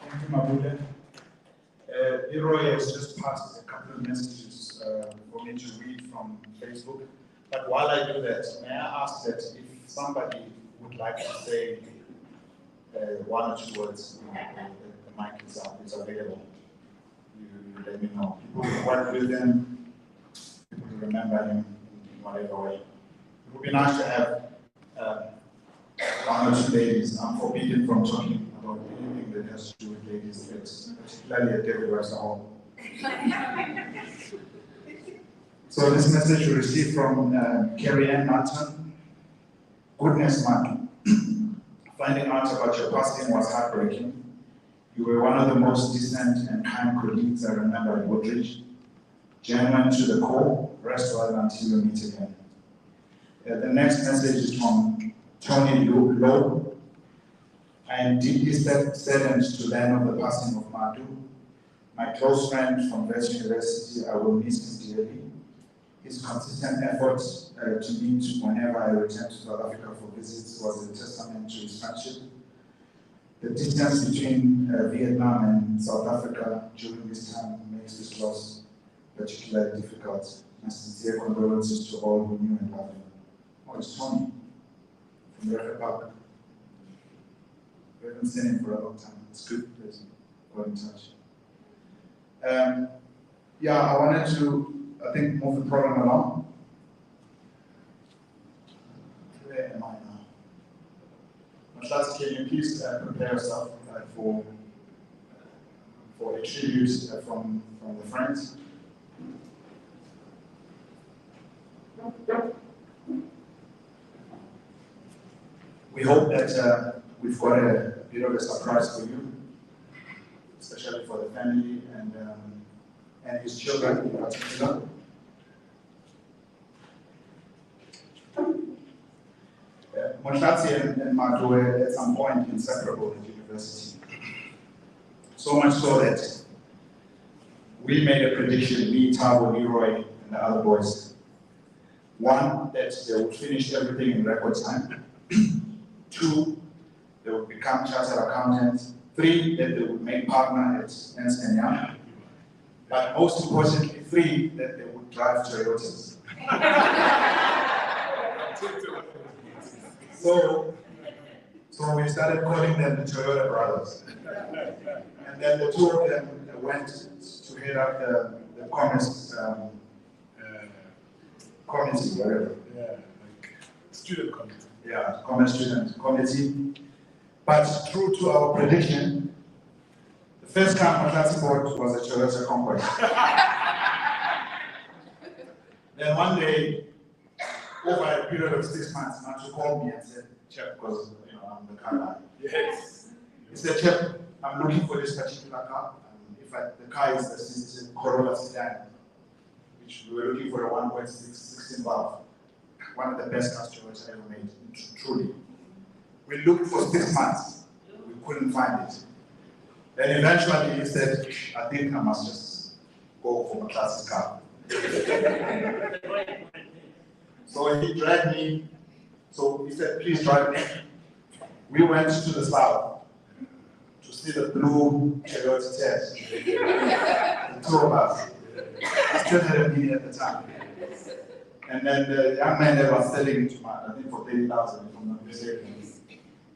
Thank you, Mabule. Leroy has just passed a couple of messages for me to read from Facebook. But while I do that, may I ask that if somebody would like to say one or two words, the mic is up, it's available. You let me know. People who work with him, people who remember him in whatever way. It would be nice to have one or two ladies. I'm forbidden from talking about anything that has to do with ladies, particularly at David West Hall. So this message we received from Carrie Ann Martin. Goodness, man. Finding out about your passing was heartbreaking. You were one of the most decent and kind colleagues I remember at Woodridge. Genuine to the core, rest well until we meet again. The next message is from Tony Lowe. I am deeply saddened to learn of the passing of Mmatu. My close friend from West University, I will miss him dearly. His consistent efforts to meet whenever I return to South Africa for visits was a testament to his friendship. The distance between Vietnam and South Africa during this time makes this loss particularly difficult. My sincere condolences to all who knew and loved him. Oh, it's Tony from the Record Park. We haven't seen him for a long time. It's good that we got in touch. I wanted to move the program along. Where am I now? Mmatu, can you please prepare yourself for a tribute from the Friends? We hope that we've got a bit of a surprise for you, especially for the family and his children in particular. Mmatu and Mmatu were at some point inseparable at university. So much so that we made a prediction, me, Tabo, Leroy, and the other boys. One, that they would finish everything in record time. Two, they would become chartered accountants. Three, that they would make partner at Ernst & Young. But most importantly, three, that they would drive Toyotas. So we started calling them the Toyota Brothers. And then the two of them went to head up the commerce committee, whatever. Yeah, like student committee. Yeah, commerce student committee. But true to our prediction, the first car Mmatu bought was a Toyota Concord. Then one day, over a period of 6 months, Mmatu called me and said, "Chef, because I'm the car guy." Yes. He said, "Chef, I'm looking for this particular car. The car is a Corolla sedan, which we were looking for a 1.6 16 valve. One of the best cars Toyota ever made, truly. We looked for 6 months. We couldn't find it. Then eventually he said, I think I must just go for my classic car. So he dragged me. So he said, please drive me. We went to the south to see the blue Toyota test. The two of us. I still had a mini at the time. And then the young man that was selling it to me, I think for 30,000, if I'm not mistaken.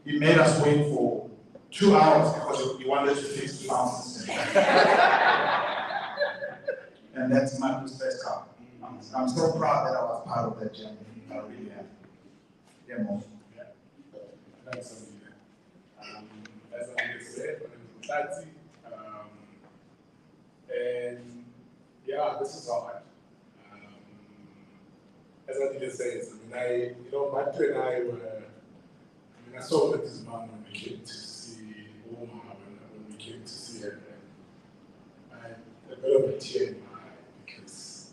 He made us wait for 2 hours because you wanted to fix the sound system. And that's Mmatu's first car. I'm so proud that I was part of that journey. I really am. Yeah, Mo. Yeah. Thanks, Anita. As I said, my name is Mmatu. And yeah, this is hard. As Anita says, Mmatu and I were, I saw that this man when we came to see Oma, when we came to see her. And I had a bit of a tear in my eye because,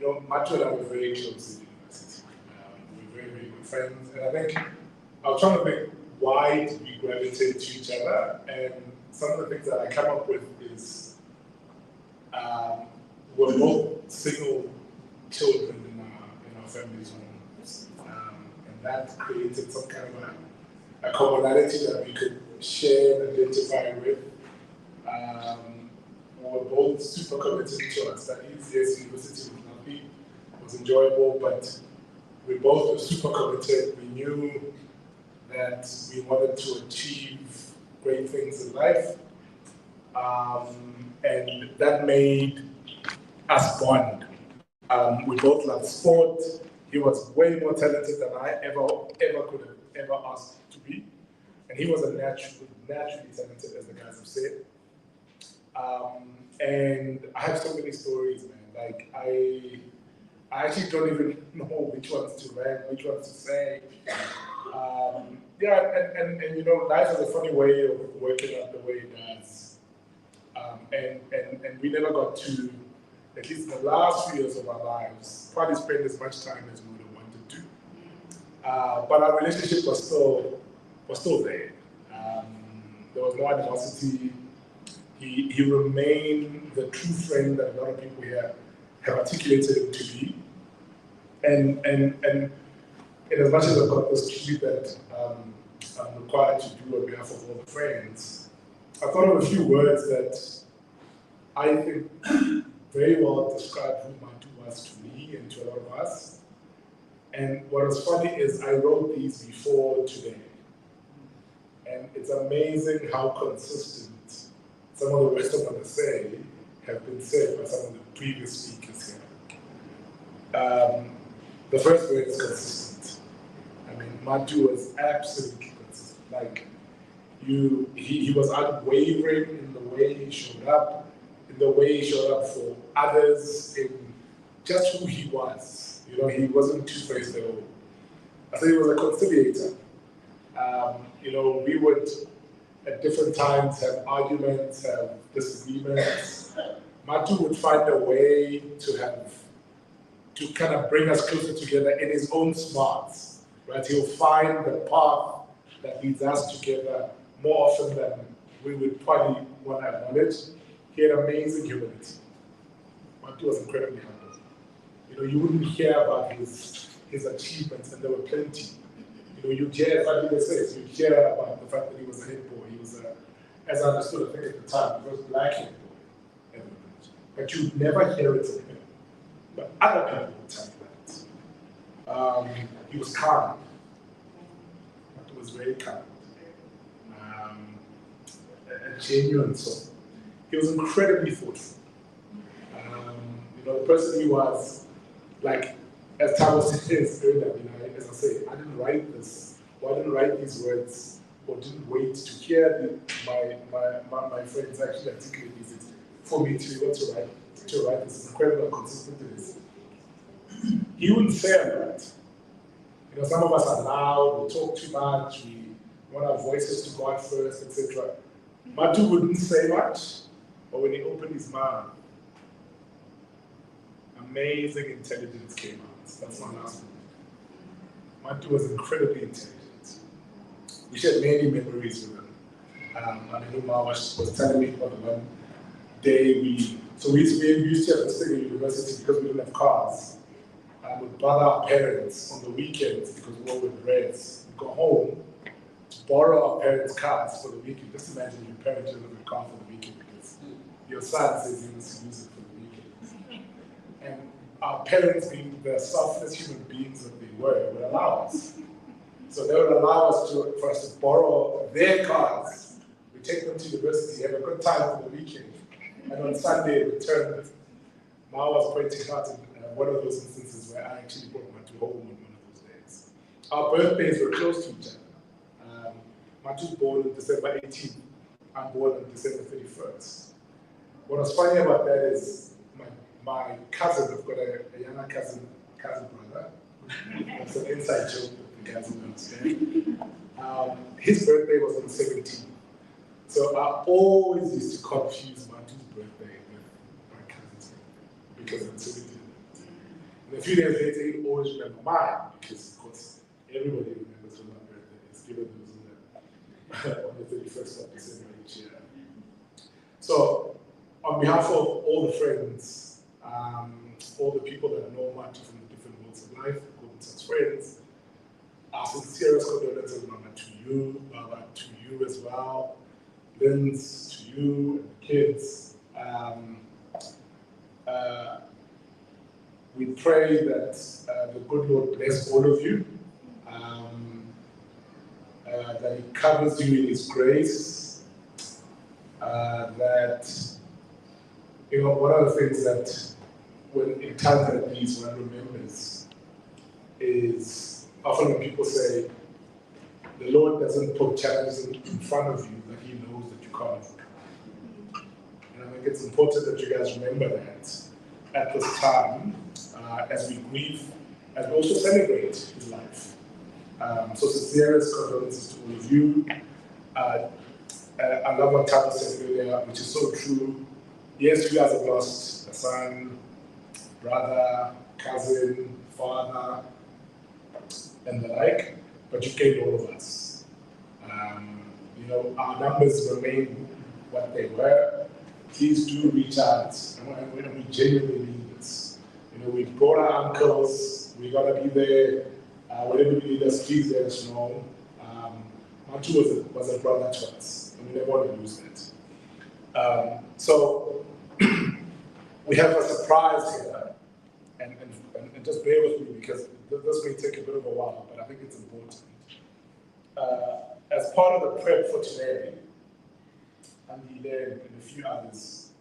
Mmatu and I were very close in university. We were very, very good friends. And I think I was trying to think, why did we gravitate to each other? And some of the things that I come up with is we're both single children in our families' homes. And that created some kind of a commonality that we could share and identify with. We were both super committed to our studies. Yes, university was lovely, it was enjoyable, but we both were super committed. We knew that we wanted to achieve great things in life. And that made us bond. We both loved sport. He was way more talented than I ever could have ever asked to be. And he was naturally talented, as the guys have said. And I have so many stories, man. Like, I actually don't even know which ones to write, which ones to say. And life has a funny way of working out the way it does. And we never got to, at least the last few years of our lives, probably spend as much time as we would have wanted to. But our relationship was still there. There was no animosity. He remained the true friend that a lot of people here have articulated him to be. And in as much as I've got this tweet that I'm required to do on behalf of all the friends, I thought of a few words that I think very well describe who Mmatu was to me and to a lot of us. And what was funny is I wrote these before today. And it's amazing how consistent some of the words I'm going to say have been said by some of the previous speakers here. The first word is consistent. I mean, Mmatu was absolutely consistent. Like, he was unwavering in the way he showed up, in the way he showed up for others, in just who he was. He wasn't two-faced at all. I think he was a conciliator. We would, at different times, have arguments, have disagreements. Mmatu would find a way to kind of bring us closer together in his own smarts, right? He'll find the path that leads us together more often than we would probably want to acknowledge. He had amazing humility. Mmatu was incredibly humble. You wouldn't hear about his achievements, and there were plenty. You'd hear, like he says, you'd hear about the fact that he was a head boy. He was, as I understood, I think at the time, he was black head boy. But you'd never hear it from him. But other people would tell you that. He was kind. He was very kind. A genuine soul. He was incredibly thoughtful. The person he was, like, as Thomas says earlier, as I say, I didn't write this, or I didn't write these words, or didn't wait to hear my friends actually articulate these for me to be able to write this incredible consistency. He wouldn't say a lot. Some of us are loud, we talk too much, we want our voices to go out first, etc. Mmatu wouldn't say much, but when he opened his mouth, amazing intelligence came out. That's my last one. Mmatu was incredibly intelligent. We shared many memories with him. Uma was telling me about the one day we used to have to stay in university because we didn't have cars. We'd bother our parents on the weekends because we were with Reds. We'd go home to borrow our parents' cars for the weekend. Just imagine your parents don't have a car for the weekend because your son says he wants to use it for the weekend. And our parents, being the selfless human beings that they were, would allow us. So they would allow us for us to borrow their cars. We take them to university, have a good time for the weekend, and on Sunday return it. Ma was pointing out in one of those instances where I actually brought Mmatu home on one of those days. Our birthdays were close to each other. Mmatu's born on December 18th. I'm born on December 31st. What was funny about that is my cousin, I've got a younger cousin brother. That's an inside joke that the guys don't understand. His birthday was on the 17th. So I always used to confuse Mmatu's birthday with my cousin's birthday because of the 17th. And a few days later, he always remember mine because, of course, everybody remembers when my birthday is, given it was on the 31st of December each year. So, on behalf of all the friends, all the people that know Mmatu from the different walks of life, including such friends, our sincerest condolences, Mama, to you, Baba, to you as well, Linz, to you, and the kids. We pray that the good Lord bless all of you, that He covers you in His grace, that, you know, one of the things that when in times like these one remembers is often when people say, the Lord doesn't put challenges in front of you that He knows that you can't overcome. And I think it's important that you guys remember that at this time, as we grieve, as we also celebrate His life. So sincerest condolences to all of you. I love what Tata said earlier, which is so true. Yes, you guys have lost a son, brother, cousin, father, and the like, but you gained all of us. You know, our numbers remain what they were. Please do reach out, and we genuinely need this. You know, we brought our uncles, we gotta be there. Whenever we need us, please let us know. Mmatu was a brother to us, and we never want to lose that. So, we have a surprise here, and just bear with me because this may take a bit of a while, but I think it's important. As part of the prep for today, Andy and a few others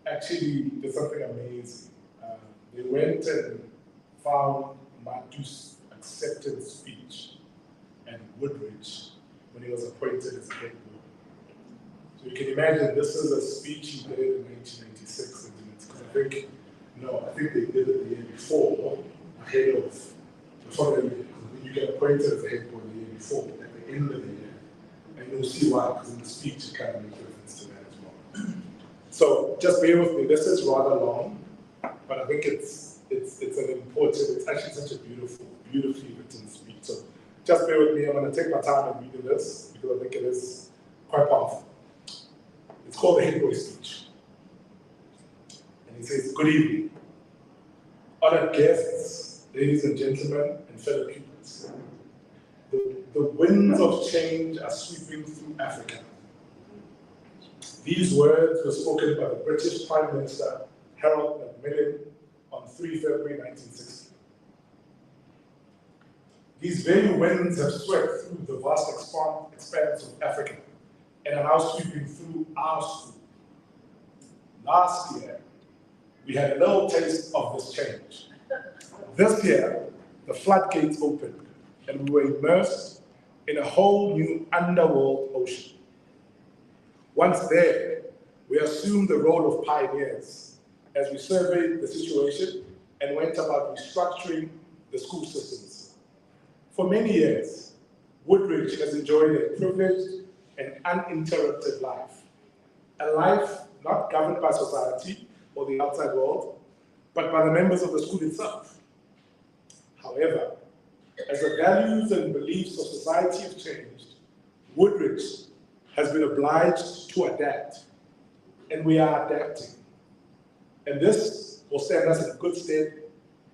actually did something amazing. They went and found Mmatu's acceptance speech at Woodridge when he was appointed as head boy. So you can imagine this is a speech he did in 1996, because I think they did it the year before, ahead of the following year. You get appointed as a head boy the year before, at the end of the year. And you'll see why, because in the speech it kind of makes reference to that as well. So just bear with me, this is rather long, but I think it's an important, it's actually such a beautifully written speech. So just bear with me, I'm going to take my time and read this, because I think it is quite powerful. It's called the head boy speech. And he says, good evening. Honored guests, ladies and gentlemen, and fellow pupils. The winds of change are sweeping through Africa. These words were spoken by the British Prime Minister, Harold Macmillan, on 3 February 1960. These very winds have swept through the vast expanse of Africa and are now sweeping through our school. Last year, we had a little taste of this change. This year, the floodgates opened and we were immersed in a whole new underworld ocean. Once there, we assumed the role of pioneers as we surveyed the situation and went about restructuring the school systems. For many years, Woodridge has enjoyed a privileged and uninterrupted life. A life not governed by society or the outside world, but by the members of the school itself. However, as the values and beliefs of society have changed, Woodridge has been obliged to adapt, and we are adapting. And this will stand us in good stead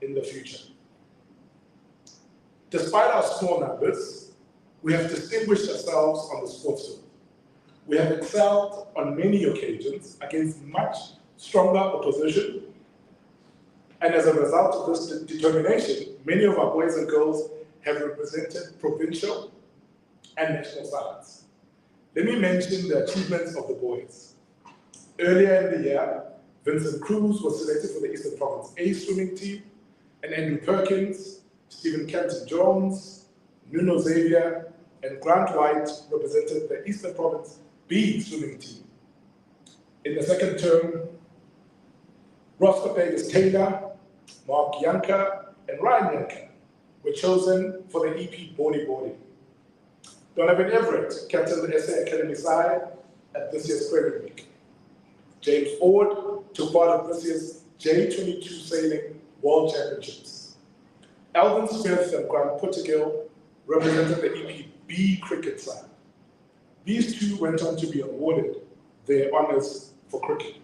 in the future. Despite our small numbers, we have distinguished ourselves on the sports field. We have excelled on many occasions against much stronger opposition. And as a result of this determination, many of our boys and girls have represented provincial and national sides. Let me mention the achievements of the boys. Earlier in the year, Vincent Cruz was selected for the Eastern Province A swimming team, and Andrew Perkins, Stephen Campton Jones, Nuno Xavier, and Grant White represented the Eastern Province B swimming team. In the second term, Roscoe Davis Taylor, Mark Yanka, and Ryan Yanka were chosen for the EP bodyboarding. Donovan Everett captained the SA Academy side at this year's Premier Week. James Ford took part of this year's J22 Sailing World Championships. Alvin Smith and Grant Puttigill represented the EP B cricket side. These two went on to be awarded their honours for cricket.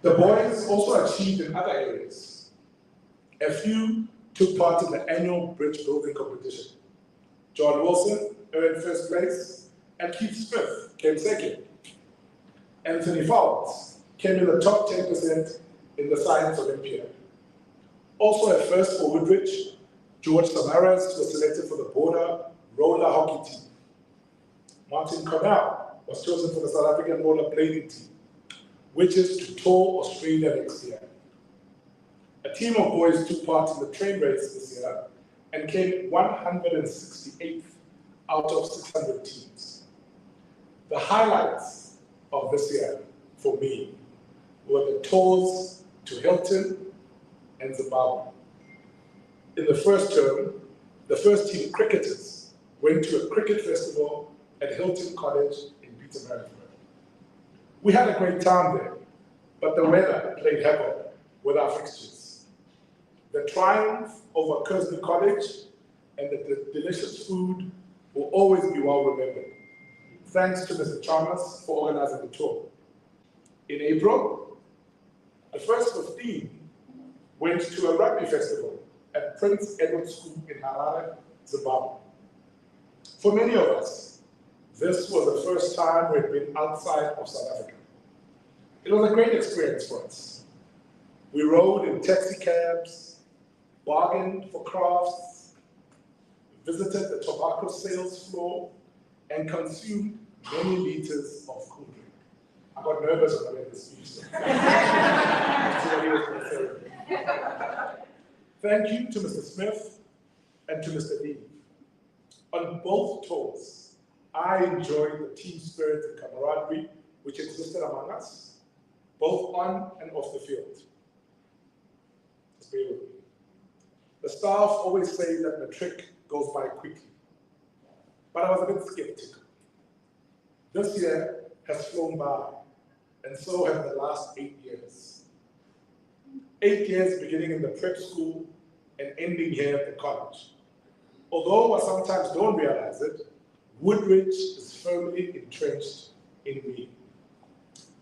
The boys also achieved in other areas. A few took part in the annual bridge building competition. John Wilson earned first place, and Keith Smith came second. Anthony Fowles came in the top 10% in the Science Olympiad. Also a first for Woodbridge, George Samaras was selected for the border roller hockey team. Martin Cornell was chosen for the South African roller blading team, which is to tour Australia next year. A team of boys took part in the train race this year and came 168th out of 600 teams. The highlights of this year for me were the tours to Hilton and Zimbabwe. In the first term, the first team cricketers went to a cricket festival at Hilton College in Pietermaritzburg. We had a great time there, but the weather played havoc with our fixtures. The triumph over Kersney College and the delicious food will always be well remembered. Thanks to Mr. Chalmers for organizing the tour. In April, the first 15 went to a rugby festival at Prince Edward School in Harare, Zimbabwe. For many of us, this was the first time we had been outside of South Africa. It was a great experience for us. We rode in taxi cabs, bargained for crafts, visited the tobacco sales floor, and consumed many liters of cool drink. I got nervous when I read the speech. Thank you to Mr. Smith and to Mr. Lee. On both tours, I enjoyed the team spirit and camaraderie which existed among us, both on and off the field. Just bear with me. The staff always say that the trick goes by quickly, but I was a bit skeptical. This year has flown by, and so have the last 8 years. 8 years beginning in the prep school and ending here at the college. Although I sometimes don't realize it, Woodbridge is firmly entrenched in me.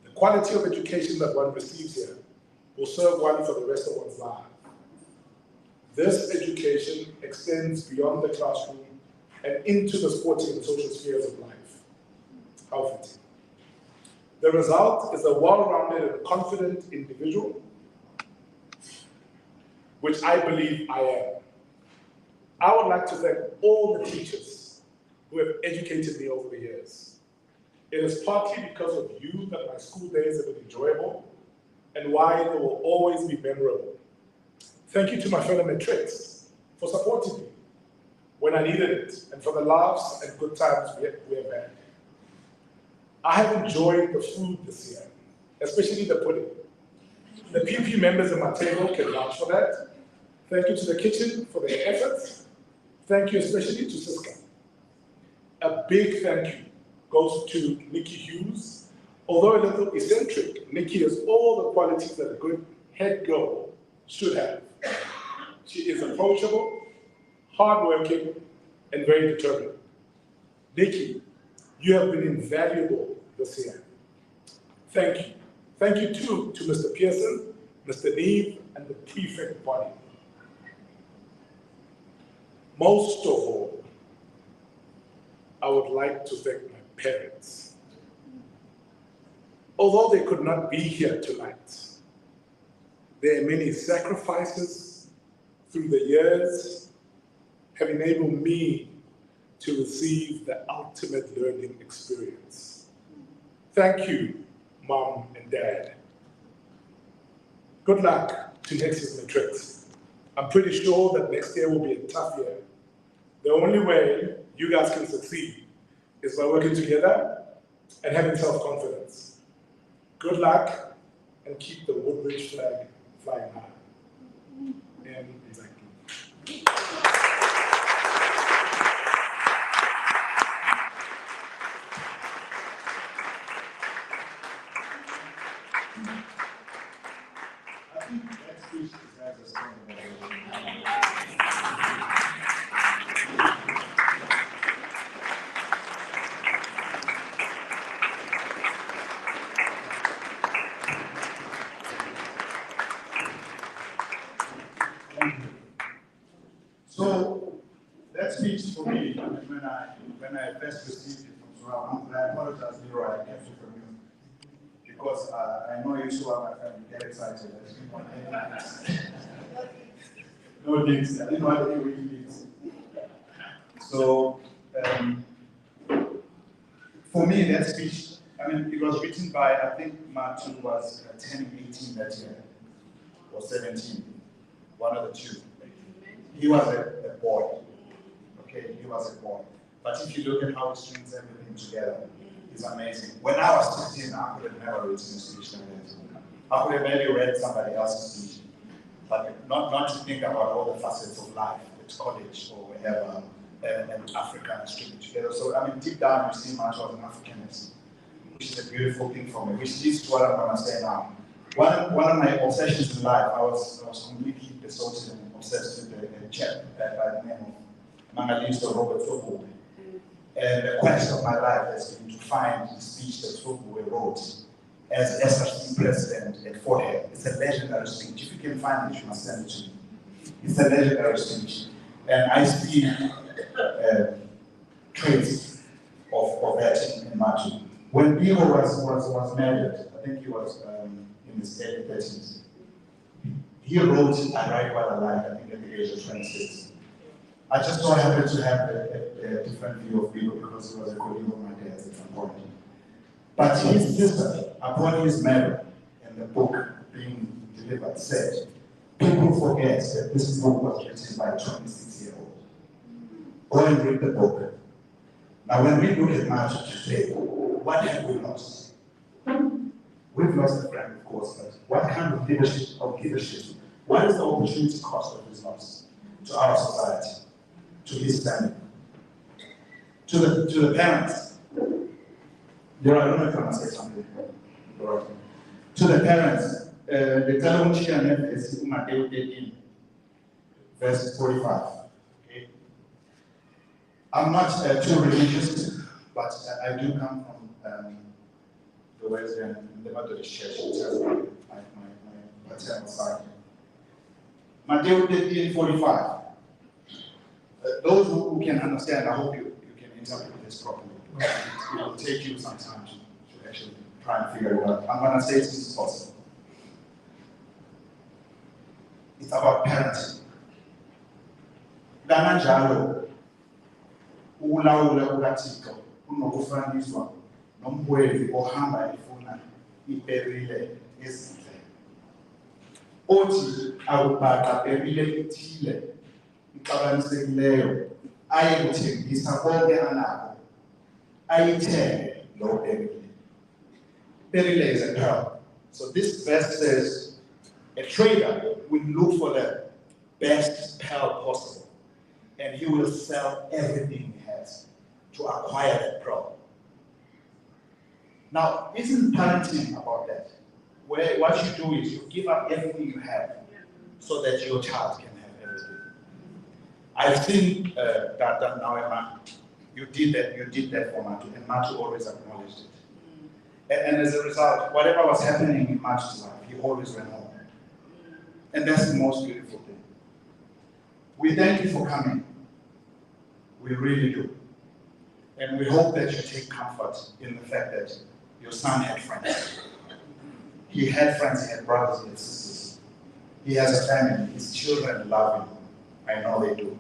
The quality of education that one receives here will serve one for the rest of one's life. This education extends beyond the classroom and into the sporting and social spheres of life. How fitting. The result is a well-rounded and confident individual, which I believe I am. I would like to thank all the teachers who have educated me over the years. It is partly because of you that my school days have been enjoyable and why they will always be memorable. Thank you to my fellow matrics for supporting me when I needed it and for the laughs and good times we have had. I have enjoyed the food this year, especially the pudding. The PP members at my table can vouch for that. Thank you to the kitchen for their efforts. Thank you especially to Siska. A big thank you goes to Nikki Hughes. Although a little eccentric, Nikki has all the qualities that a good head girl should have. She is approachable, hardworking, and very determined. Nikki, you have been invaluable this year. Thank you. Thank you too to Mr. Pearson, Mr. Neve, and the prefect body. Most of all, I would like to thank my parents. Although they could not be here tonight, their many sacrifices through the years have enabled me to receive the ultimate learning experience. Thank you, Mom and Dad. Good luck to next year's matrics. I'm pretty sure that next year will be a tough year. The only way you guys can succeed is by working together and having self-confidence. Good luck, and keep the Woodbridge flag flying high. And thank you. I think that speech deserves a strong ovation. So that speech for me, when I first received it from Surah, I apologize, Leroy, I kept it from you. Because I know you two are my family, get excited. I didn't want any links. No links, I didn't want any weak links. So, for me, that speech, I mean, it was written by, I think Mmatu was turning 18 that year, or 17, one of the two. He was a boy, okay, he was a boy. But if you look at how he strings everything together, it's amazing. When I was 16, I could have never written a speech like that. I could have maybe read somebody else's speech, but not to think about all the facets of life at college or wherever, and Africa and stringing together. So, I mean, deep down, you see much of an Africanist, which is a beautiful thing for me, which leads to what I'm going to say now. One of my obsessions in life, I was completely besotted and obsessed with a chap by the name of Mangaliso Robert Sobube. And the quest of my life has been to find the speech that Sobube wrote as SRC president at Fort Hare. It's a legendary speech. If you can find it, you must send it to me. It's a legendary speech. And I see traits of that in Mmatu. When Biko was married, I think he was in his early 30s, he wrote I Write What I Like, I think at the age of 26. I just so happened to have a different view of Biko because he was a colleague of my dad's at some point. But his sister, upon his marriage and the book being delivered, said, people forget that this book was written by a 26-year-old. Go and read the book. Now, when we look at Mmatu today, what have we lost? We've lost a friend, of course, but what kind of leadership? What is the opportunity cost of this loss to our society, to his family, to the parents? There, I don't know if I must say something. To the parents, the Talmud is Matthew 18, verse 45. Okay. I'm not too religious, but I do come from the Wesleyan and the Methodist Church, which is my paternal side. Matthew 18:45. Those who can understand, I hope you can interpret this properly. It will take you some time to actually try and figure it out. I'm going to say it as possible. It's about parenting. Kananjalo ulawula ukaThixo unokufaniswa nomhwebi ohamba efuna iperile ezinhle. Othi akubhaqa perile ithile ixabanisekileyo aye kuthengisa konke anako ayithenge lo perile. Perile is a pearl. So this verse says a trader will look for the best pearl possible, and he will sell everything he has to acquire that pearl. Now, isn't parenting about that? Where what you do is you give up everything you have so that your child can have everything. I've seen that now, Emma, you did that for Mmatu, and Mmatu always acknowledged it. And as a result, whatever was happening in Mmatu's life, he always went home. And that's the most beautiful thing. We thank you for coming. We really do. And we hope that you take comfort in the fact that your son had friends. He had friends, he had brothers, he had sisters. He has a family, his children love him. I know they do.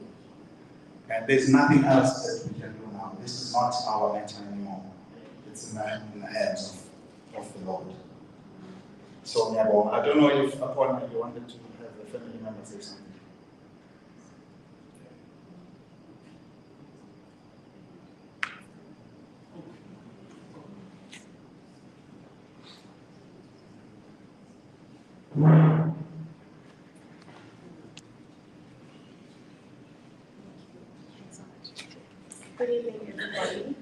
And there's nothing else that we can do now. This is not our matter anymore. It's in the hands of the Lord. So, I don't know if upon you wanted to have a family member say something. Good evening, everybody.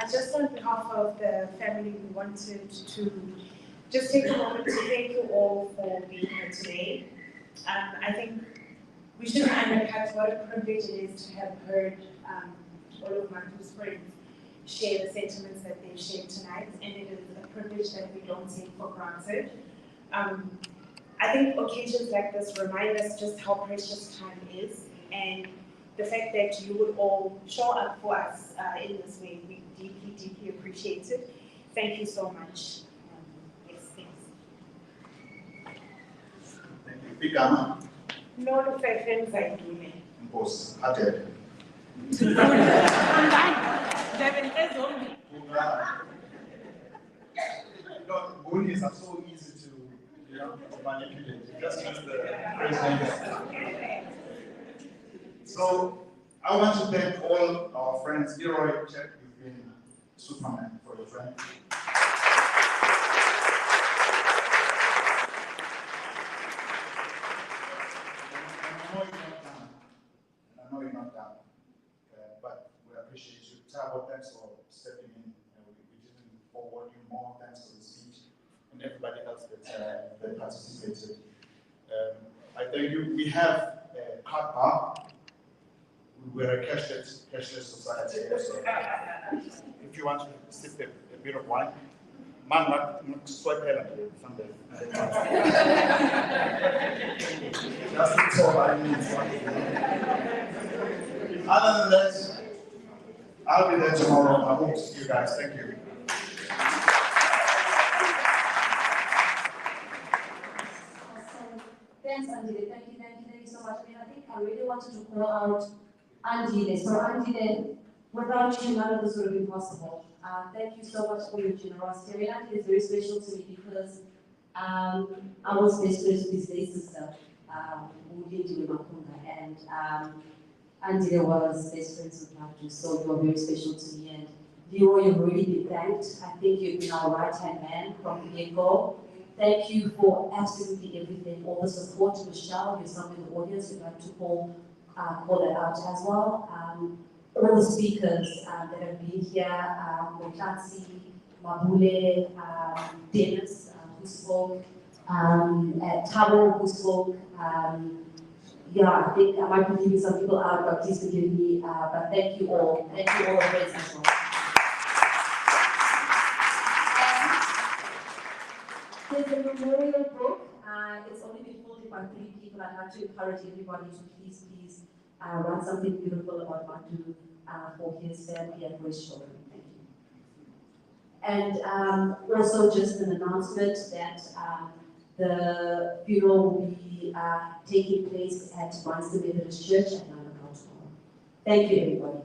Just on behalf of the family, we wanted to just take a moment to thank you all for being here today. I think we shouldn't undercut what a privilege it is to have heard all of Mmatu's friends share the sentiments that they've shared tonight, and it is a privilege that we don't take for granted. I think occasions like this remind us just how precious time is, and the fact that you would all show up for us in this way, we deeply, deeply appreciate it. Thank you so much. Yes, thanks. Thank you. Igama. Mmatu Mbulelo Mzaidume. Nkosi. Ade. Bullies are so easy to manipulate. Just use the phrase name. So I want to thank all our friends. Leroy, check, you've been Superman for your friend. I know you're not done. But we appreciate you. Tabo, thanks for stepping in. We didn't forward you more. Thanks for the speech. And everybody else that participated. I thank you. We have a card bar. We're a cashless society. So if you want to sip a bit of wine, man, not swipe someday. That's all I need. Other than that, I'll be there tomorrow. I hope to see you guys. Thank you. Thanks, Andile. Thank you so much. I think I really wanted to call out Andile. So Andile, without you, none of this would have been possible. Thank you so much for your generosity. Andile is very special to me because I was best friends with his late sister, and Andile was best friends with Mmatu, so you are very special to me. And Leroy, you've already been thanked. I think you've been our right-hand man from the get-go. Thank you for absolutely everything, all the support. Michelle, you're some in the audience, we'd like to call that out as well. All the speakers that have been here, Motatsi, Mabule, Dennis, who spoke, Tabo, who spoke. I think I might be leaving some people out, but please forgive me. But thank you all. Thank you all the friends as well. There's a memorial book. It's only been folded by 3 people. I'd like to encourage everybody to please write something beautiful about Mmatu for his family and for his children. Thank you. And also just an announcement that the funeral will be taking place at Bryanston Methodist Church at 9 o'clock tomorrow. Thank you, everybody.